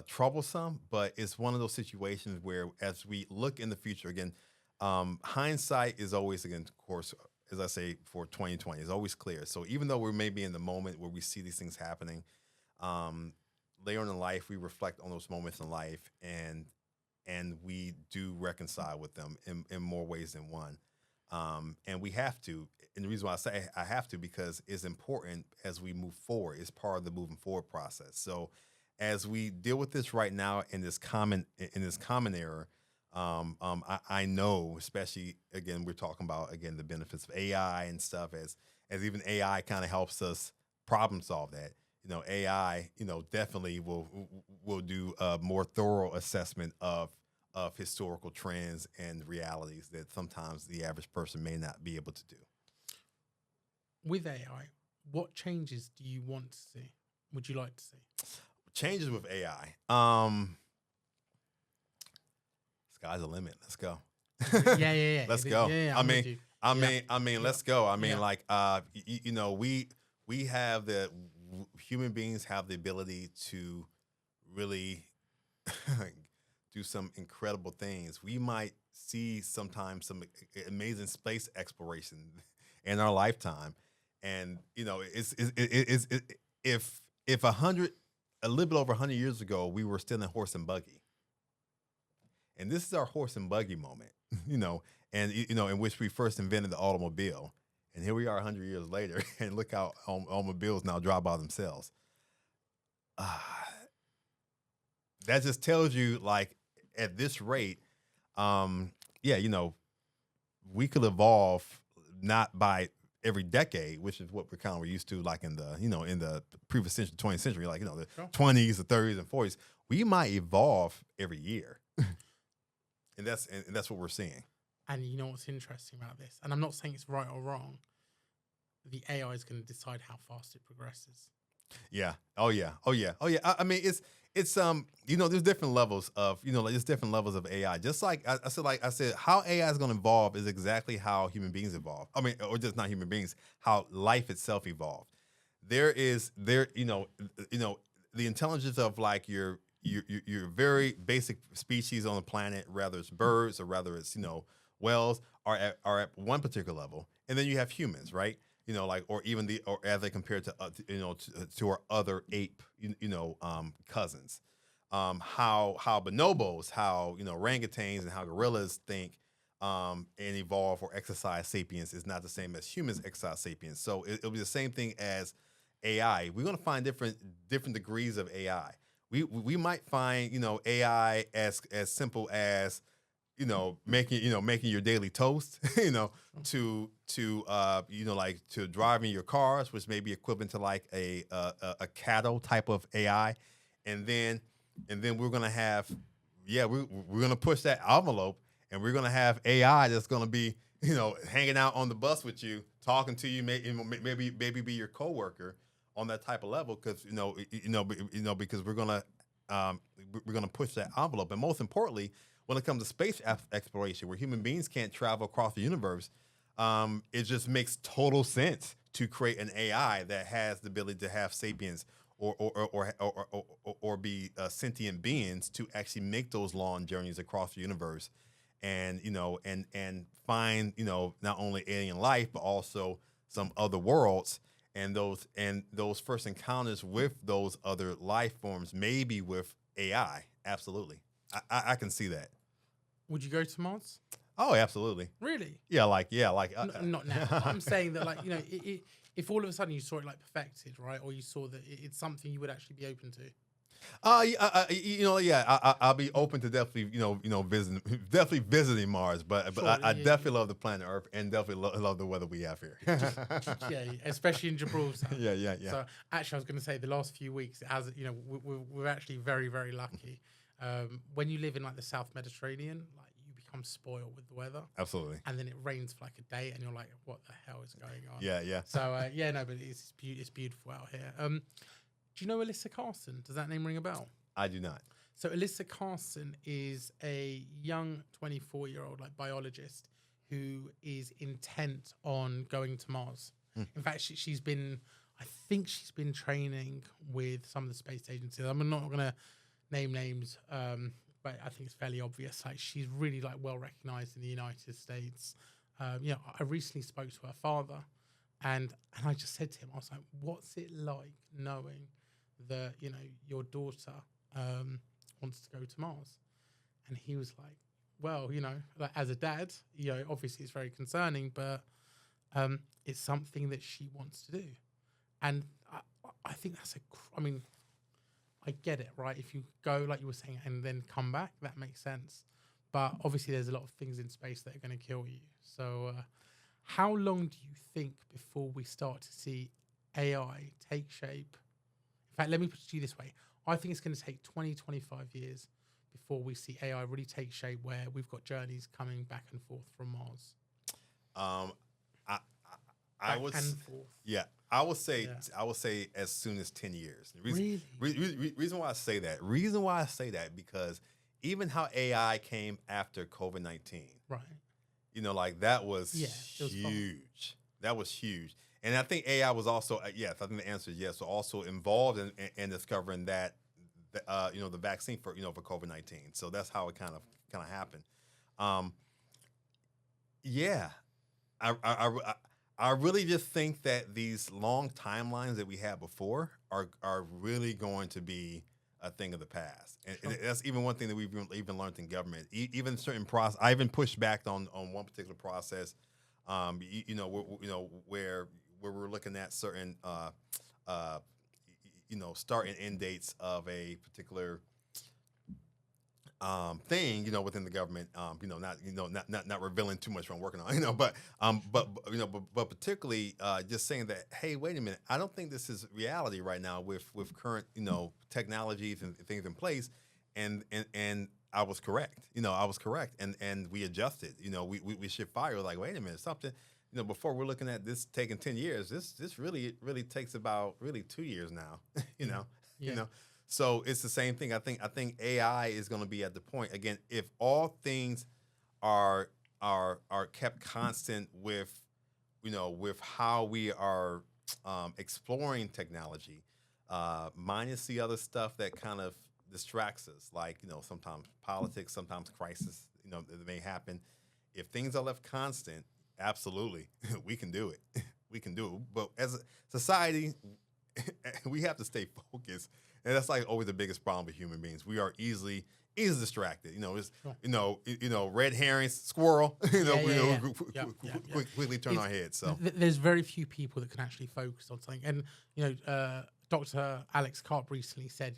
troublesome, but it's one of those situations where, as we look in the future, again, hindsight is always, again, of course, as I say, for 2020, is always clear. So even though we may be in the moment where we see these things happening, later on in life, we reflect on those moments in life, and we do reconcile with them in more ways than one. And we have to. And the reason why I say I have to, because it's important as we move forward. It's part of the moving forward process. So as we deal with this right now in this common era, I know, especially, again, we're talking about, again, the benefits of AI and stuff, as even AI kind of helps us problem solve that. AI, definitely will do a more thorough assessment of historical trends and realities that sometimes the average person may not be able to do. With AI, what changes do you want to see? Would you like to see? Changes with AI. Sky's the limit. Let's go. Yeah. Let's go. Yeah, I mean, let's go. I mean, Yeah. like, we have human beings have the ability to really do some incredible things. We might see sometimes some amazing space exploration in our lifetime, and it's if a little bit over 100 years ago, we were still in horse and buggy, and this is our horse and buggy moment, in which we first invented the automobile, and here we are 100 years later, and look how automobiles now drive by themselves. That just tells you, like, at this rate, we could evolve not by every decade, which is what we're used to, like in the previous century, 20th century, like, the Sure. 20s, the 30s, and 40s. We might evolve every year, and that's what we're seeing. And you know what's interesting about this? And I'm not saying it's right or wrong. The AI is going to decide how fast it progresses. Yeah. Oh yeah. I mean, it's there's different levels of there's different levels of AI. Just like I said, how AI is going to evolve is exactly how human beings evolve. I mean, or just not human beings, how life itself evolved. The intelligence of, like, your very basic species on the planet, whether it's birds or whether it's whales, are at one particular level, and then you have humans, right? Or as they compare to our other ape, cousins. How bonobos, how orangutans, and how gorillas think, and evolve or exercise sapience is not the same as humans exercise sapience. So it'll be the same thing as AI. We're going to find different degrees of AI. We might find AI as simple as making your daily toast, to driving your cars, which may be equivalent to like a cattle type of AI, and then we're gonna have, we're gonna push that envelope, and we're gonna have AI that's gonna be hanging out on the bus with you, talking to you, maybe be your coworker on that type of level, because because we're gonna push that envelope, and most importantly, when it comes to space exploration, where human beings can't travel across the universe, it just makes total sense to create an AI that has the ability to have sapience or be sentient beings to actually make those long journeys across the universe, and find not only alien life but also some other worlds, and those first encounters with those other life forms, maybe with AI. Absolutely, I can see that. Would you go to Mars? Oh, absolutely. Really? Yeah, Not now. But I'm saying that, like, if all of a sudden you saw it like perfected, right, or you saw that it's something you would actually be open to. I'll be open to definitely visiting Mars, but Sure, I yeah. definitely love the planet Earth, and definitely love the weather we have here. Yeah, especially in Gibraltar. Yeah. So actually, I was going to say the last few weeks, we're actually very, very lucky. When you live in like the South Mediterranean, like, you become spoiled with the weather. Absolutely. And then it rains for like a day, and you're like, "What the hell is going on?" Yeah. So but it's beautiful out here. Do you know Alyssa Carson? Does that name ring a bell? I do not. So Alyssa Carson is a young 24-year-old like biologist who is intent on going to Mars. In fact, she's been, I think she's been training with some of the space agencies. I'm not going to name names, but I think it's fairly obvious. Like, she's really like well recognized in the United States. I recently spoke to her father, and I just said to him, I was like, "What's it like knowing that your daughter wants to go to Mars?" And he was like, "Well, like, as a dad, obviously it's very concerning, but it's something that she wants to do." And I think I get it, right? If you go, like you were saying, and then come back, that makes sense. But obviously there's a lot of things in space that are going to kill you. So how long do you think before we start to see AI take shape? In fact, let me put it to you this way. I think it's going to take 20, 25 years before we see AI really take shape, where we've got journeys coming back and forth from Mars. I would say as soon as 10 years. Reason why I say that because even how AI came after COVID-19, right? Like that was huge. That was huge. And I think AI was also yes. I think the answer is yes. So also involved in discovering that the vaccine for for COVID-19. So that's how it kind of happened. I really just think that these long timelines that we had before are really going to be a thing of the past, and that's even one thing that we've even learned in government. Even certain process, I even pushed back on one particular process. Where we're looking at certain start and end dates of a particular thing, within the government, not revealing too much what I'm working on, but particularly just saying that, hey, wait a minute, I don't think this is reality right now with current, technologies and things in place, and I was correct, and we adjusted, we shift fire, like, wait a minute, something, before we're looking at this taking 10 years, this really takes about 2 years now, So it's the same thing. I think AI is going to be at the point again. If all things are kept constant with how we are exploring technology, minus the other stuff that kind of distracts us, like sometimes politics, sometimes crisis, that may happen. If things are left constant, absolutely, we can do it. We can do it. But as a society, we have to stay focused. And that's like always the biggest problem with human beings. We are easily distracted. Red herring, squirrel. Quickly turn our heads. So there's very few people that can actually focus on something. And Dr. Alex Karp recently said,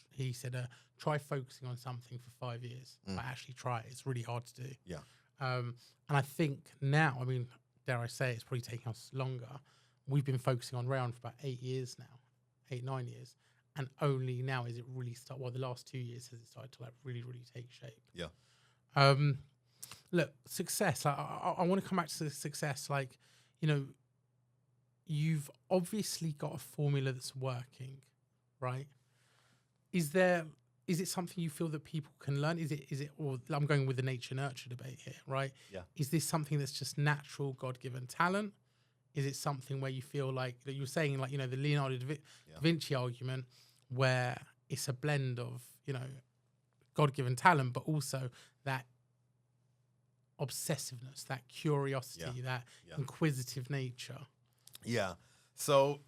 he said, try focusing on something for 5 years. Actually try it. It's really hard to do. Yeah. And I think now, dare I say, it's probably taking us longer. We've been focusing on round for about 8 years now, 8-9 years. And only now is it really start. Well, the last 2 years has it started to really take shape. Yeah. Look, success. I want to come back to the success. You've obviously got a formula that's working, right? Is it something you feel that people can learn? Is it? Or I'm going with the nature nurture debate here, right? Yeah. Is this something that's just natural, God-given talent? Is it something where you feel like that you're saying, like, the Leonardo da Vinci argument, where it's a blend of, God-given talent, but also that obsessiveness, that curiosity, that inquisitive nature? Yeah. So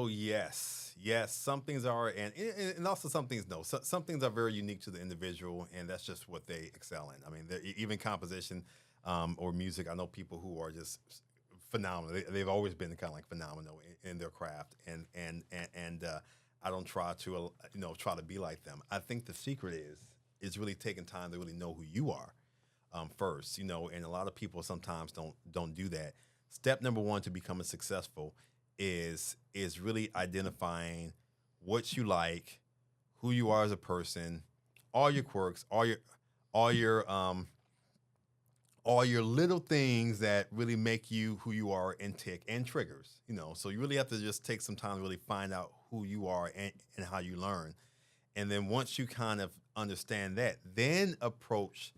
yes, some things are, and also some things no. So, some things are very unique to the individual, and that's just what they excel in. Even composition. Or music. I know people who are just phenomenal. They've always been kind of like phenomenal in their craft, and I don't try to be like them. I think the secret is really taking time to really know who you are first. And a lot of people sometimes don't do that. Step number one to becoming successful is really identifying what you like, who you are as a person, all your quirks, all your little things that really make you who you are and tick, and triggers, So you really have to just take some time to really find out who you are and how you learn. And then once you kind of understand that, then approach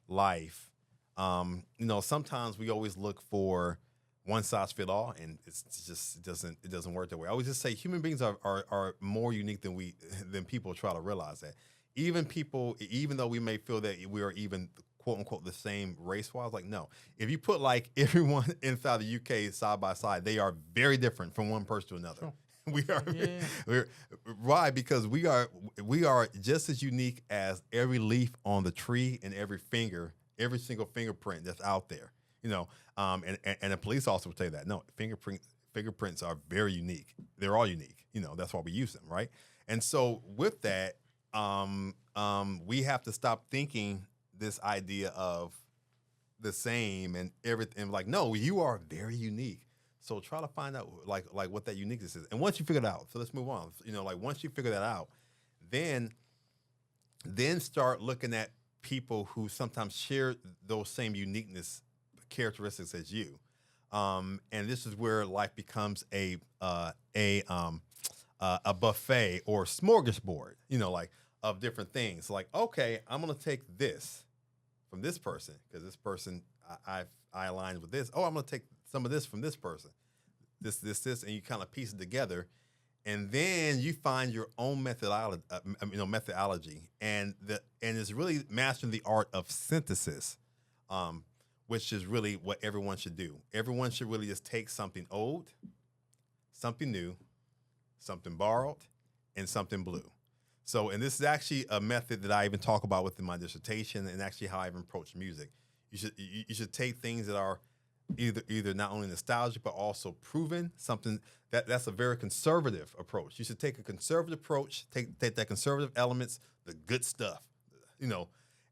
life sometimes we always look for one size fit all, and it's just it doesn't work that way. I always just say human beings are more unique than people try to realize that. Even though we may feel that we are even quote unquote the same race wise, like no, if you put like everyone inside the UK side by side, they are very different from one person to another. Sure. We are, why? Because we are just as unique as every leaf on the tree and every single fingerprint that's out there. And a police officer would say that no, fingerprints are very unique. They're all unique. That's why we use them, right? And so with that, we have to stop thinking this idea of the same and everything. Like, no, you are very unique. So try to find out like what that uniqueness is. And once you figure it out, so let's move on. Once you figure that out, then start looking at people who sometimes share those same uniqueness characteristics as you. And this is where life becomes a buffet or smorgasbord, of different things. Like, okay, I'm going to take this from this person because this person I align with this. Oh, I'm going to take some of this from this person, this, and you kind of piece it together, and then you find your own methodology, and it's really mastering the art of synthesis, which is really what everyone should do. Everyone should really just take something old, something new, something borrowed, and something blue. So, and this is actually a method that I even talk about within my dissertation, and actually how I even approach music. You should take things that are either not only nostalgic but also proven, something that's a very conservative approach. You should take a conservative approach, take that conservative elements, the good stuff,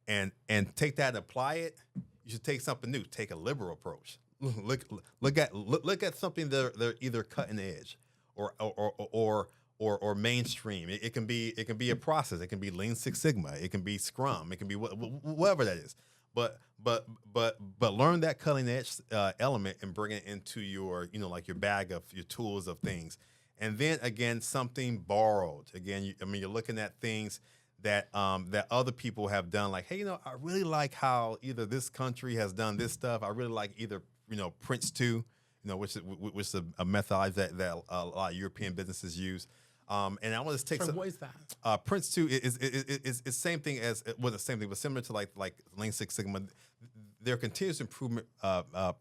and take that and apply it. You should take something new, take a liberal approach. Look at something that they're either cutting edge or mainstream. It can be a process. It can be Lean Six Sigma. It can be Scrum. It can be whatever that is. But learn that cutting edge element and bring it into your your bag of your tools of things. And then again, something borrowed. Again, you're looking at things that other people have done. Like, hey, I really like how either this country has done this stuff. I really like either Prince 2, which is a method that a lot of European businesses use. And I want to take. So what is that? Prince 2 is same thing as the same thing, but similar to like Lean Six Sigma. There are continuous improvement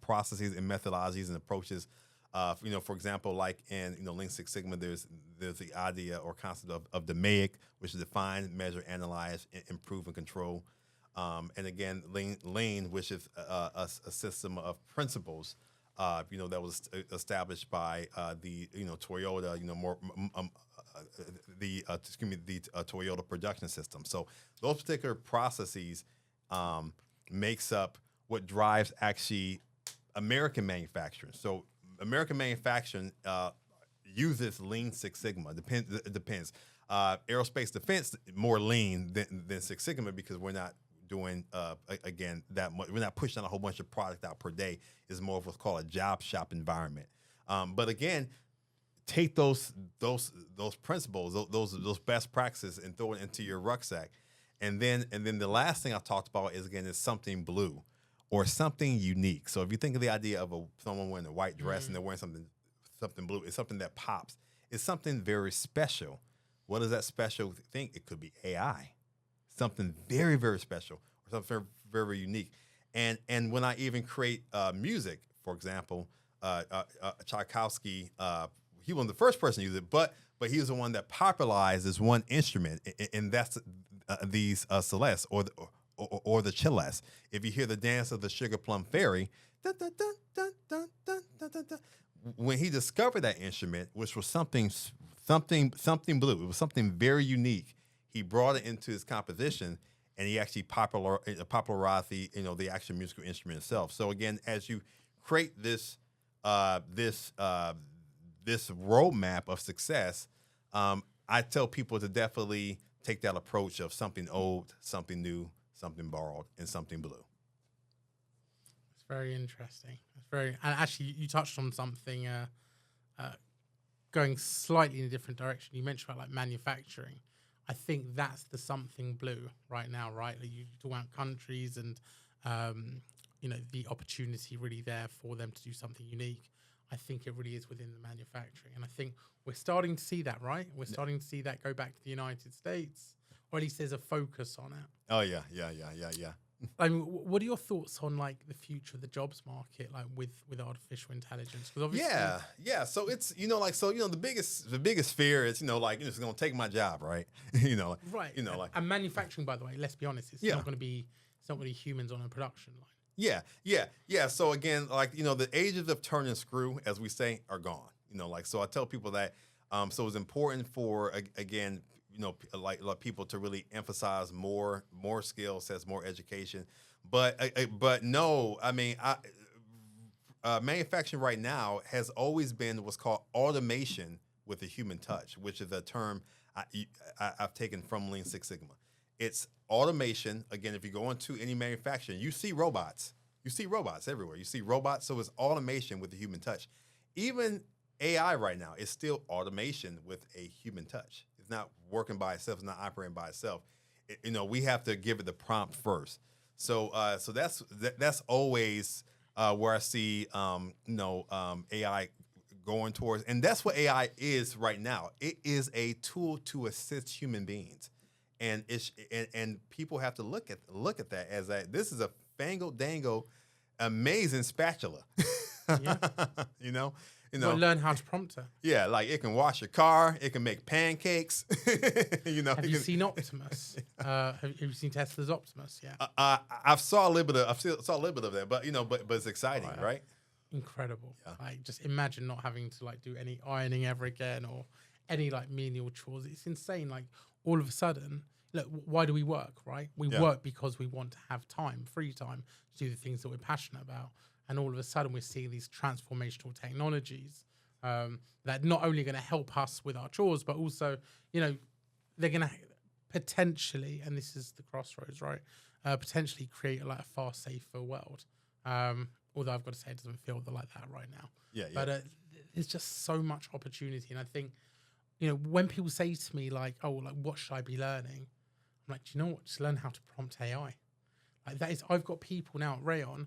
processes and methodologies and approaches. For example, like in Lean Six Sigma, there's the idea or concept of DMAIC, which is define, measure, analyze, improve, and control. And again, Lean, which is a system of principles. That was established by the Toyota, the Toyota production system. So those particular processes makes up what drives actually American manufacturing. So American manufacturing uses Lean Six Sigma. It depends. Aerospace defense more lean than Six Sigma because we're not doing again that much. We're not pushing a whole bunch of product out per day. It's more of what's called a job shop environment. But again, take those principles, those best practices, and throw it into your rucksack. And then the last thing I talked about is something blue or something unique. So if you think of the idea of someone wearing a white dress and they're wearing something blue, it's something that pops. It's something very special. What is that special thing? It could be AI, something very, very special, or something very, very unique. And when I even create music, for example, Tchaikovsky, he wasn't the first person to use it, but he was the one that popularized this one instrument, and that's these celeste or the celeste. If you hear the dance of the Sugar Plum Fairy, dun, dun, dun, dun, dun, dun, dun, dun, dun. When he discovered that instrument, which was something blue, it was something very unique. He brought it into his composition, and he actually popularized the actual musical instrument itself. So again, as you create this roadmap of success, I tell people to definitely take that approach of something old, something new, something borrowed, and something blue. It's very interesting. And actually, you touched on something going slightly in a different direction. You mentioned about like manufacturing. I think that's the something blue right now, right? Like you talk about countries and the opportunity really there for them to do something unique. I think it really is within the manufacturing. And I think we're starting to see that, right? We're starting to see that go back to the United States, or at least there's a focus on it. Oh, yeah. I mean, what are your thoughts on like the future of the jobs market, like with artificial intelligence? Because obviously, yeah. So it's the biggest fear is it's going to take my job, right? right. Like and manufacturing, by the way, let's be honest, it's not going to be humans on a production line. Yeah. So again, the ages of turn and screw, as we say, are gone. So I tell people that. So it's important for again, like people to really emphasize more skill sets, more education. But no, I mean, manufacturing right now has always been what's called automation with a human touch, which is a term I've taken from Lean Six Sigma. It's automation. Again, if you go into any manufacturing, you see robots. You see robots everywhere. You see robots. So it's automation with a human touch. Even AI right now is still automation with a human touch. It's not working by itself. It's not operating by itself. We have to give it the prompt first. So that's always where I see AI going towards, and that's what AI is right now. It is a tool to assist human beings, and and people have to look at that as this is a fangle dangle, amazing spatula. Yeah. Well, learn how to prompt her. Yeah, like it can wash your car, it can make pancakes. Have you seen Optimus? Have you seen Tesla's Optimus? Yeah. I've saw a little bit of that, but but it's exciting, right? Incredible. Yeah. Like, just imagine not having to like do any ironing ever again or any like menial chores. It's insane. Like all of a sudden, look, why do we work, right? We work because we want to have time, free time to do the things that we're passionate about. And all of a sudden, we're seeing these transformational technologies that not only going to help us with our chores, but also, they're going to potentially, and this is the crossroads, right? Potentially create like a far safer world. Although I've got to say, it doesn't feel like that right now. Yeah. But there's just so much opportunity, and I think, when people say to me like, "Oh, like what should I be learning?" I'm like, do you know what? Just learn how to prompt AI. Like that is, I've got people now at Rayon.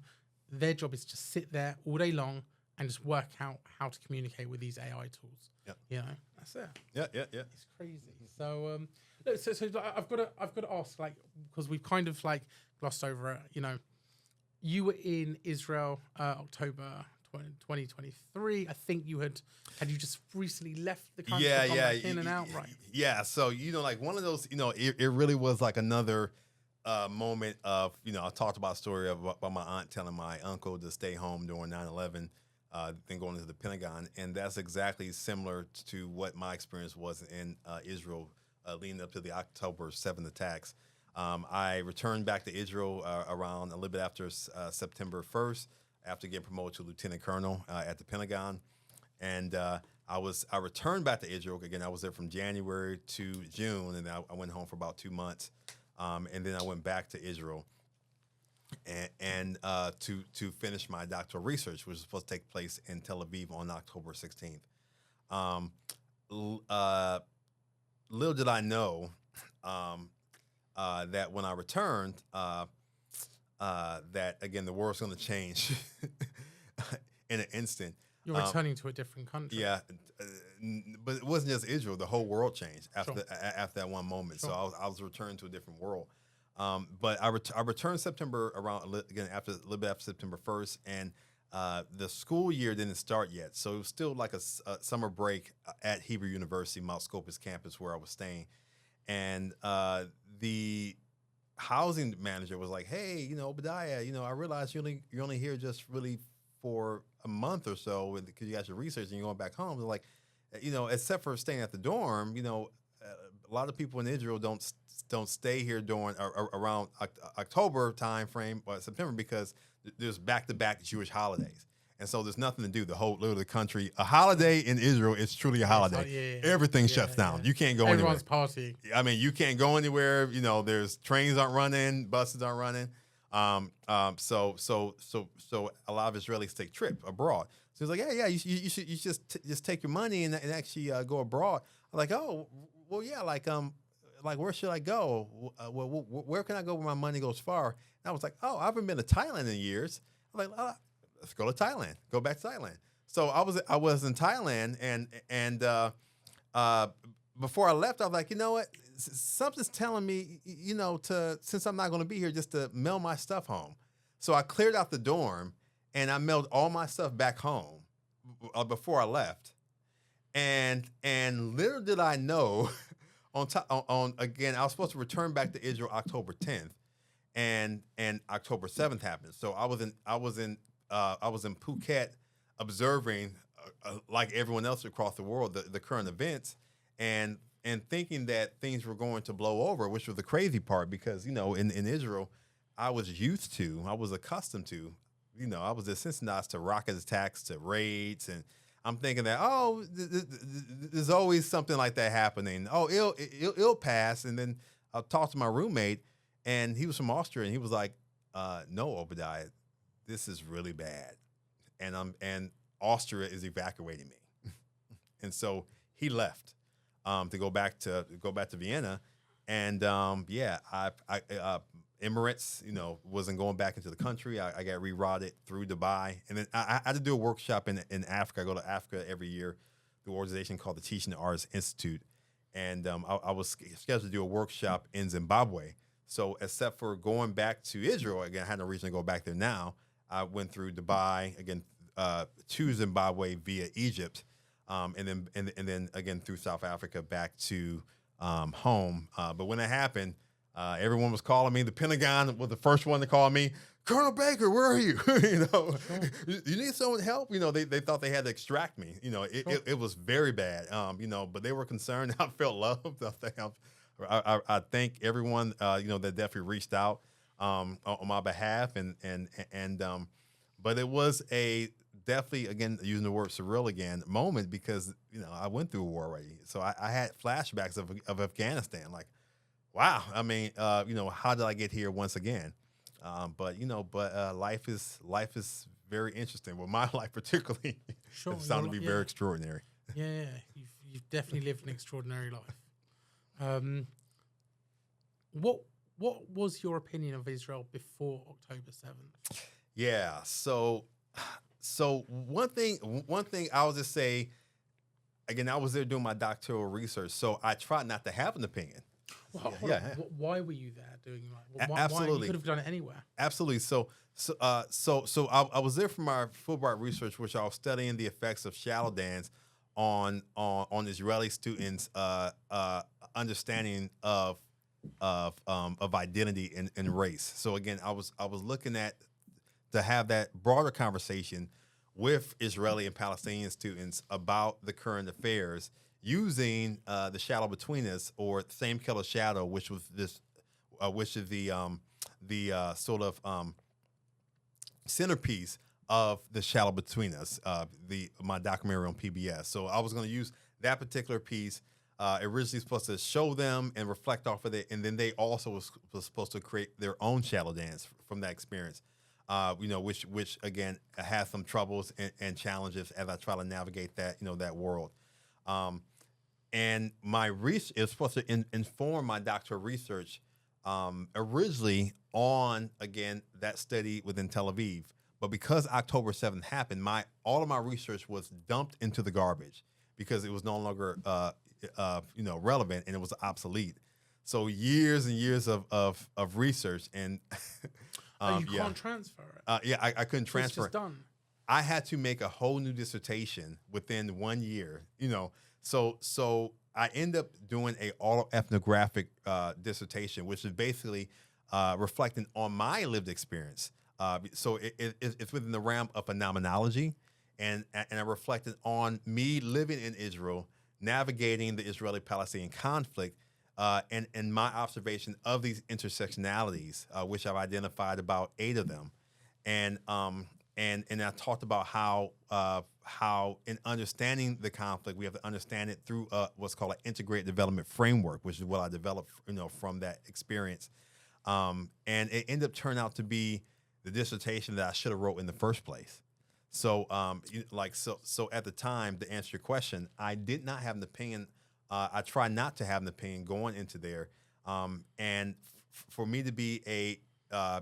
Their job is to sit there all day long and just work out how to communicate with these AI tools. Yeah. That's it. Yeah. It's crazy. So, look, so I've got to ask, like, because we've kind of like glossed over it. You were in Israel October 2023. I think you had you just recently left the country? In and out, right? Yeah. So like one of those, it really was like another moment of, I talked about a story about my aunt telling my uncle to stay home during 9/11, then going into the Pentagon. And that's exactly similar to what my experience was in Israel leading up to the October 7th attacks. I returned back to Israel around a little bit after September 1st, after getting promoted to lieutenant colonel at the Pentagon. And I returned back to Israel. Again, I was there from January to June, and I went home for about 2 months. And then I went back to Israel and to finish my doctoral research, which was supposed to take place in Tel Aviv on October 16th. Little did I know that when I returned, that again the world's going to change in an instant. You're returning to a different country. Yeah, but it wasn't just Israel. The whole world changed after that one moment. Sure. So I was returned to a different world. But I returned September after a little bit after September 1st, and the school year didn't start yet. So it was still like a summer break at Hebrew University, Mount Scopus campus, where I was staying. And the housing manager was like, "Hey, Obadiah, I realize you're only here just really for a month or so because you got your research and you're going back home." They're like, except for staying at the dorm, a lot of people in Israel don't stay here during around October time frame or September because there's back-to-back Jewish holidays. And so there's nothing to do. The country, a holiday in Israel is truly a holiday. Yeah. Everything shuts down. You can't go anywhere. Everyone's partying. I mean, you can't go anywhere. There's trains aren't running, buses aren't running. So a lot of Israelis take trip abroad. So he's like, yeah, you should just take your money and actually go abroad. I'm like, oh, well, yeah, like like, where should I go? Where can I go where my money goes far? And I was like, oh, I haven't been to Thailand in years. I'm like, let's go to Thailand. Go back to Thailand. So I was in Thailand, and before I left, I was like, you know what? Something's telling me, since I'm not going to be here, just to mail my stuff home. So I cleared out the dorm, and I mailed all my stuff back home before I left. And little did I know, again, I was supposed to return back to Israel October 10th, and October 7th happened. So I was in Phuket observing, like everyone else across the world, the current events, and thinking that things were going to blow over, which was the crazy part, because in Israel, I was accustomed to, I was desensitized to rocket attacks, to raids, and I'm thinking that, there's always something like that happening. Oh, it'll pass. And then I talked to my roommate, and he was from Austria, and he was like, no, Obadiah, this is really bad. And Austria is evacuating me. And so he left to go back to Vienna. And Emirates, wasn't going back into the country. I got rerouted through Dubai, and then I had to do a workshop in Africa. I go to Africa every year through an organization called the Teaching the Arts Institute, and I was scheduled to do a workshop in Zimbabwe. So except for going back to Israel, again, I had no reason to go back there now. I went through Dubai, again, to Zimbabwe via Egypt, and then again through South Africa back to home. But when that happened, everyone was calling me. The Pentagon was the first one to call me. Colonel Baker, where are you? You need someone to help. They thought they had to extract me. It was very bad. But they were concerned. I felt loved. I thank everyone. That definitely reached out on my behalf, but it was a definitely, again, using the word surreal again, moment, because I went through a war already. So I had flashbacks of Afghanistan, like, wow. I mean, how did I get here once again? But life is very interesting. Well, my life particularly, it's sounded to be very extraordinary. Yeah, you've definitely lived an extraordinary life. What was your opinion of Israel before October 7th? Yeah. So one thing I'll just say, again, I was there doing my doctoral research, so I tried not to have an opinion. Well, why were you there doing that? Absolutely. Why? You could have done it anywhere. Absolutely. So I was there for my Fulbright research, which I was studying the effects of shallow dance on Israeli students' understanding of identity and race. So again, I was looking to have that broader conversation with Israeli and Palestinian students about the current affairs, using the shadow between us, or same color shadow, which was which is the sort of centerpiece of the shadow between us, my documentary on PBS. So I was going to use that particular piece. Originally supposed to show them and reflect off of it, and then they also was supposed to create their own shadow dance from that experience. Which again has some troubles and challenges as I try to navigate that world. And my research is supposed to inform my doctoral research originally on, again, that study within Tel Aviv. But because October 7th happened, all of my research was dumped into the garbage because it was no longer relevant, and it was obsolete. So years and years of research, and you can't transfer it. I couldn't transfer it's just done. I had to make a whole new dissertation within 1 year, So I end up doing a autoethnographic dissertation, which is basically reflecting on my lived experience. So it's within the realm of phenomenology, and I reflected on me living in Israel, navigating the Israeli-Palestinian conflict, and my observation of these intersectionalities, which I've identified about 8 of them, and I talked about how in understanding the conflict, we have to understand it through what's called an integrated development framework, which is what I developed, from that experience, and it ended up turning out to be the dissertation that I should have wrote in the first place. So, so at the time, to answer your question, I did not have an opinion I try not to have an opinion going into there. And for me to be a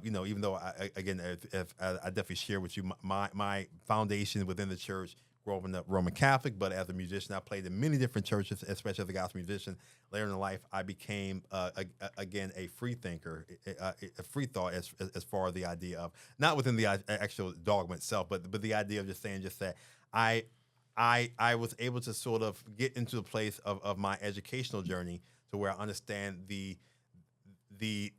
even though if I definitely share with you my foundation within the church, growing up Roman Catholic, but as a musician, I played in many different churches, especially as a gospel musician. Later in life, I became again a free thinker, a free thought as far as the idea of not within the actual dogma itself, but the idea of just saying just that I was able to sort of get into the place of my educational journey to where I understand the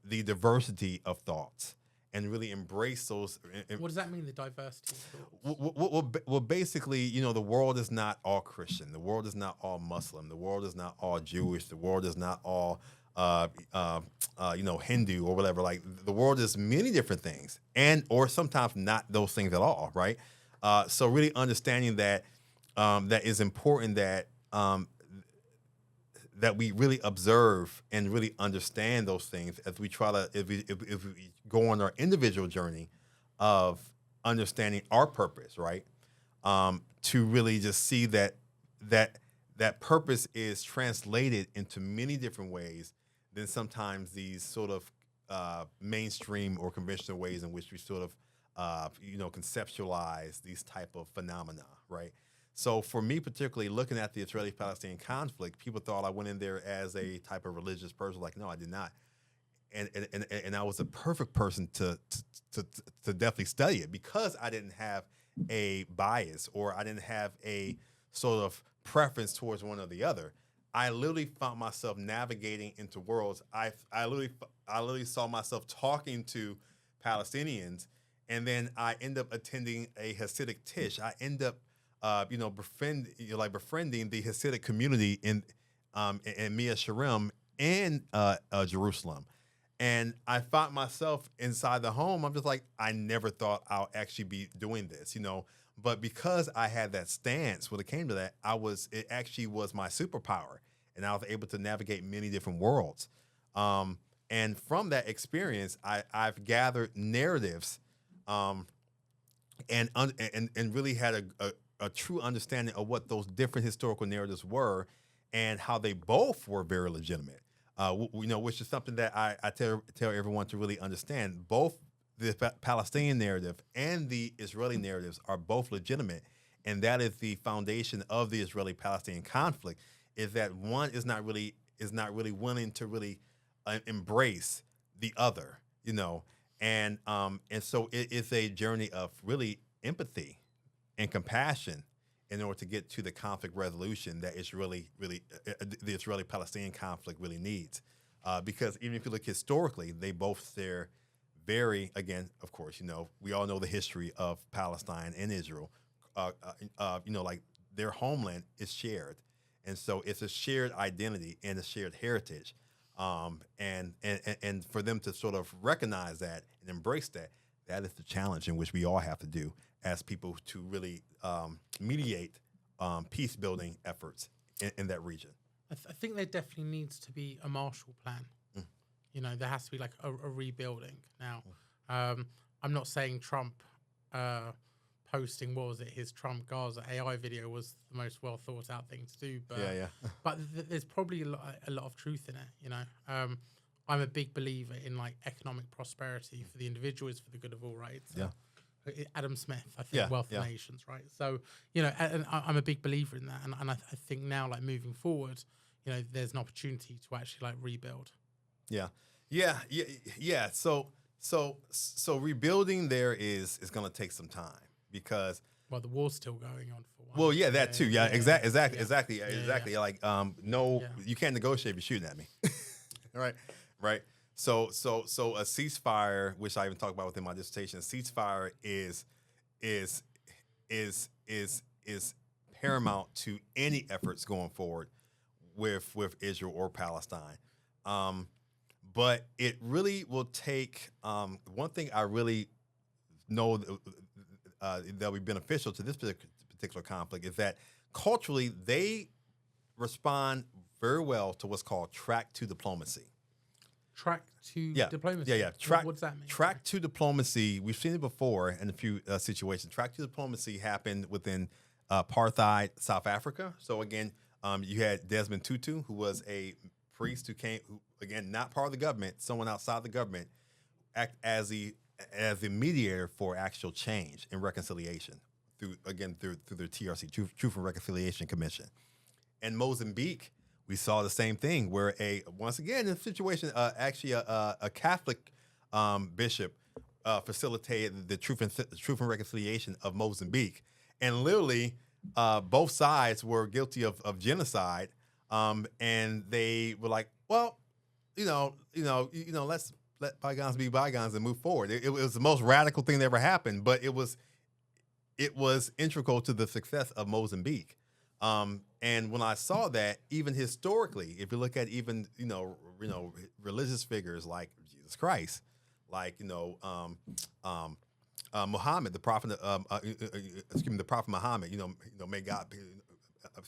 diversity of thoughts and really embrace those. What does that mean, the diversity of thoughts? Well, basically, the world is not all Christian. The world is not all Muslim. The world is not all Jewish. The world is not all, Hindu or whatever. Like, the world is many different things, or sometimes not those things at all, right? So really understanding that that is important, that we really observe and really understand those things as we try to, if we go on our individual journey of understanding our purpose, right? To really just see that purpose is translated into many different ways than sometimes these sort of mainstream or conventional ways in which we sort of, conceptualize these type of phenomena, right? So for me, particularly looking at the Israeli-Palestinian conflict, people thought I went in there as a type of religious person. Like, no, I did not. And I was the perfect person to definitely study it, because I didn't have a bias, or I didn't have a sort of preference towards one or the other. I literally found myself navigating into worlds. I literally saw myself talking to Palestinians, and then I end up attending a Hasidic tish. I end up befriending the Hasidic community in Mia Sharem in Jerusalem. And I found myself inside the home. I'm just like, I never thought I'll actually be doing this, But because I had that stance when it came to that, it actually was my superpower. And I was able to navigate many different worlds. And from that experience, I've gathered narratives and really had a true understanding of what those different historical narratives were and how they both were very legitimate, which is something that I tell everyone to really understand. Both the Palestinian narrative and the Israeli narratives are both legitimate, and that is the foundation of the Israeli-Palestinian conflict, is that one is not really willing to really embrace the other, and so it is a journey of really empathy and compassion in order to get to the conflict resolution that is really the Israeli-Palestinian conflict really needs. Because even if you look historically, they both share very, again, of course, we all know the history of Palestine and Israel. Like, their homeland is shared. And so it's a shared identity and a shared heritage. And for them to sort of recognize that and embrace that is the challenge in which we all have to do as people to really mediate peace building efforts in that region. I think there definitely needs to be a Marshall Plan. There has to be like a rebuilding. Now, I'm not saying Trump posting, what was it, his Trump Gaza AI video was the most well thought out thing to do, but but there's probably a lot of truth in it. I'm a big believer in like economic prosperity for the individual is for the good of all, right? So, Adam Smith, I think, Wealth of Nations, right? So, and I'm a big believer in that, and I think now, like, moving forward, there's an opportunity to actually like rebuild. So rebuilding there is going to take some time, because the war's still going on for a while. Well, that too. Exactly. Like, you can't negotiate if you're shooting at me. Right. So a ceasefire, which I even talk about within my dissertation, a ceasefire is paramount to any efforts going forward with Israel or Palestine. But it really will take one thing I really know that will be beneficial to this particular conflict is that culturally they respond very well to what's called track to diplomacy. Track to diplomacy? Yeah. What does that mean? Track to diplomacy, we've seen it before in a few situations. Track to diplomacy happened within apartheid South Africa. So again, You had Desmond Tutu, who was a priest who again, not part of the government, someone outside the government, act as the mediator for actual change and reconciliation through their TRC, Truth and Reconciliation Commission. In Mozambique, we saw the same thing where once again in a situation, actually a Catholic bishop facilitated the Truth and Reconciliation of Mozambique, and literally both sides were guilty of genocide, and they were like, well, let's let bygones be bygones and move forward. It was the most radical thing that ever happened, but it was integral to the success of Mozambique. And when I saw that, even historically, if you look at even religious figures like Jesus Christ, like Muhammad, the prophet, the prophet Muhammad, may God,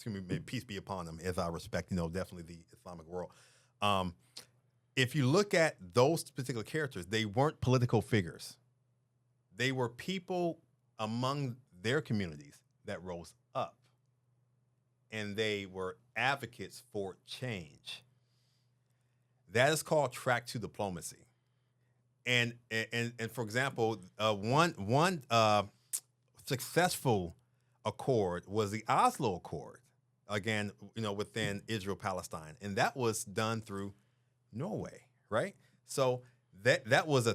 may peace be upon him, as I respect, definitely the Islamic world. If you look at those particular characters, they weren't political figures. They were people among their communities that rose up, and they were advocates for change. That is called track to diplomacy. And for example, one successful accord was the Oslo Accord, again, within Israel-Palestine, and that was done through Norway, right? So that was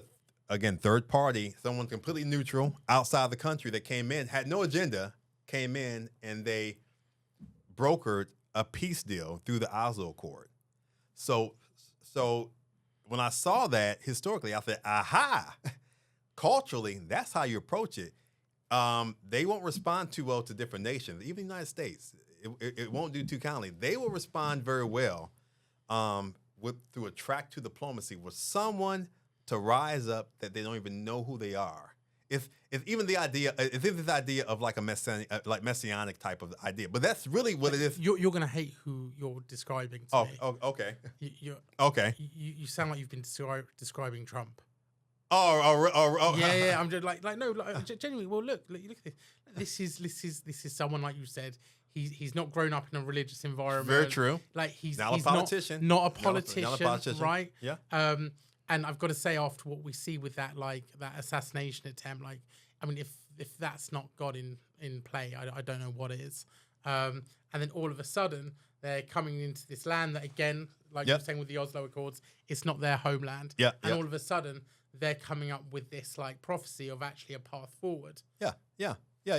again, third party, someone completely neutral outside the country that came in, had no agenda, came in, and they brokered a peace deal through the Oslo Accord. So when I saw that historically, I said, aha, culturally, that's how you approach it. They won't respond too well to different nations, even the United States. It won't do too kindly. They will respond very well through a track to diplomacy with someone to rise up that they don't even know who they are. If even this idea of like a messianic type of idea, but that's really what it is. You're going to hate who you're describing to me. Oh, okay. Okay. You sound like you've been describing Trump. Oh. Yeah. I'm just genuinely. Well, look at this. This is someone, like you said. He's not grown up in a religious environment. Very true. Like he's not a politician. Not a politician. Not a politician. Right? Yeah. And I've got to say, after what we see with that assassination attempt, if that's not God in play, I don't know what is. And then all of a sudden, they're coming into this land that, again, like you were saying with the Oslo Accords, it's not their homeland. Yeah. And all of a sudden, they're coming up with this prophecy of actually a path forward. Yeah. And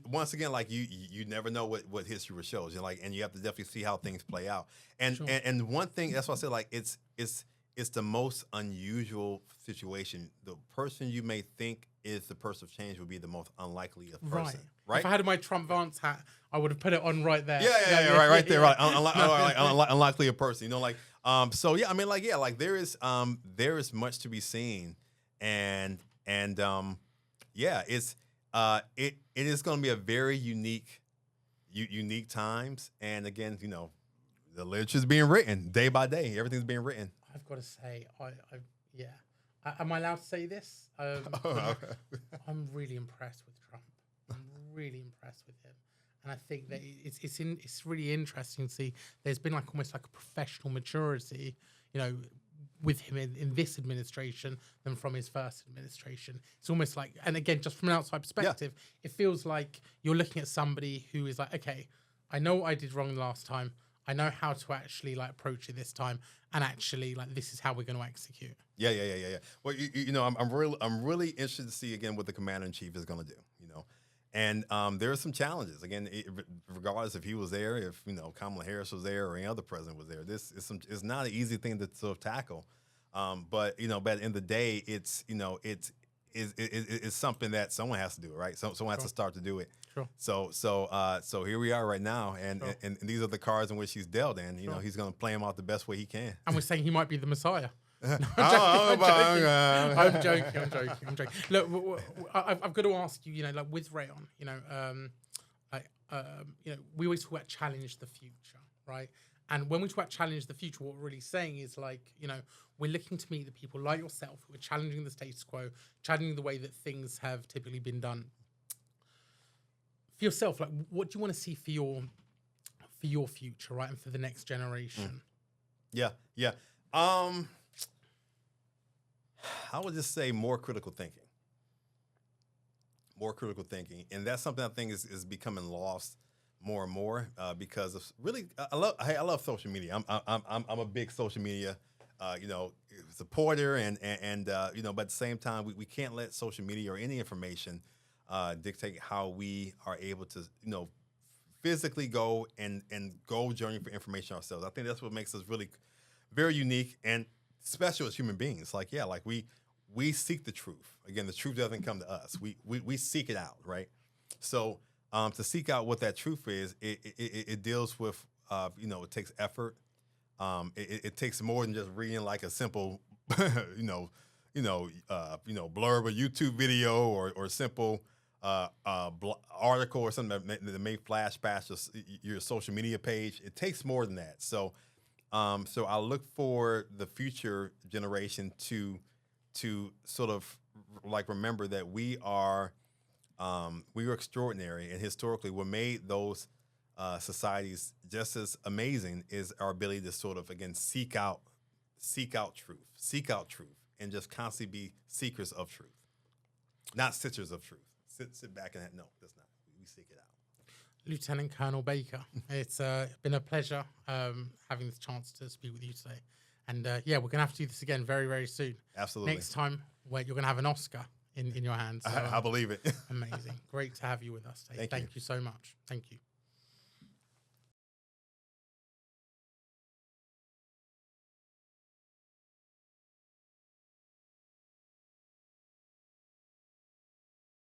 once again, you never know what history shows. And you have to definitely see how things play out. And Sure. and one thing, that's why I said it's the most unusual situation. The person you may think is the person of change would be the most unlikely of person. Right. If I had my Trump Vance hat, I would have put it on right there. Right there. Unlikely a person. There is much to be seen, and it is going to be a very unique times. And again, the literature's being written day by day. Everything's being written. I've got to say, am I allowed to say this? I'm really impressed with Trump. I'm really impressed with him, and I think that it's really interesting to see. There's been almost like a professional maturity, with him in this administration than from his first administration. It's almost like, and again, just from an outside perspective, it feels like you're looking at somebody who is like, okay, I know what I did wrong last time. I know how to actually approach it this time, and actually this is how we're going to execute. Yeah. Well, I'm really interested to see again what the commander in chief is going to do. And there are some challenges again, regardless if he was there, if Kamala Harris was there, or any other president was there. It's not an easy thing to sort of tackle. But at the end of the day, it's something that someone has to do, right? Someone has to start to do it. Sure. So here we are right now, and these are the cards in which he's dealt, and he's going to play them out the best way he can. And we're saying he might be the Messiah. No, I'm joking. Look, I've got to ask you, with Rayon, we always talk about challenge the future, right? And when we talk about challenge the future, what we're really saying is we're looking to meet the people like yourself who are challenging the status quo, challenging the way that things have typically been done. for yourself, like what do you want to see for your future, right, and for the next generation? Yeah. I would just say more critical thinking. More critical thinking, and that's something I think is becoming lost more and more because of really. I love social media. I'm a big social media, supporter, and but at the same time, we can't let social media or any information dictate how we are able to physically go and go journey for information ourselves. I think that's what makes us really very unique and special as human beings. Like we seek the truth. Again, the truth doesn't come to us. We seek it out, right? So to seek out what that truth is, it deals with it takes effort. It takes more than just reading like a simple blurb a YouTube video or simple article or something that may flash past your social media page. It takes more than that. So I look for the future generation to sort of like remember that we are extraordinary, and historically what made those societies just as amazing is our ability to sort of again seek out truth, and just constantly be seekers of truth, not sitters of truth. Sit back and no, that's not. We seek it out. Lieutenant Colonel Baker, it's been a pleasure having this chance to speak with you today. And we're going to have to do this again very, very soon. Absolutely. Next time, where you're going to have an Oscar in your hands. So, I believe it. Amazing. Great to have you with us today. Thank you so much. Thank you.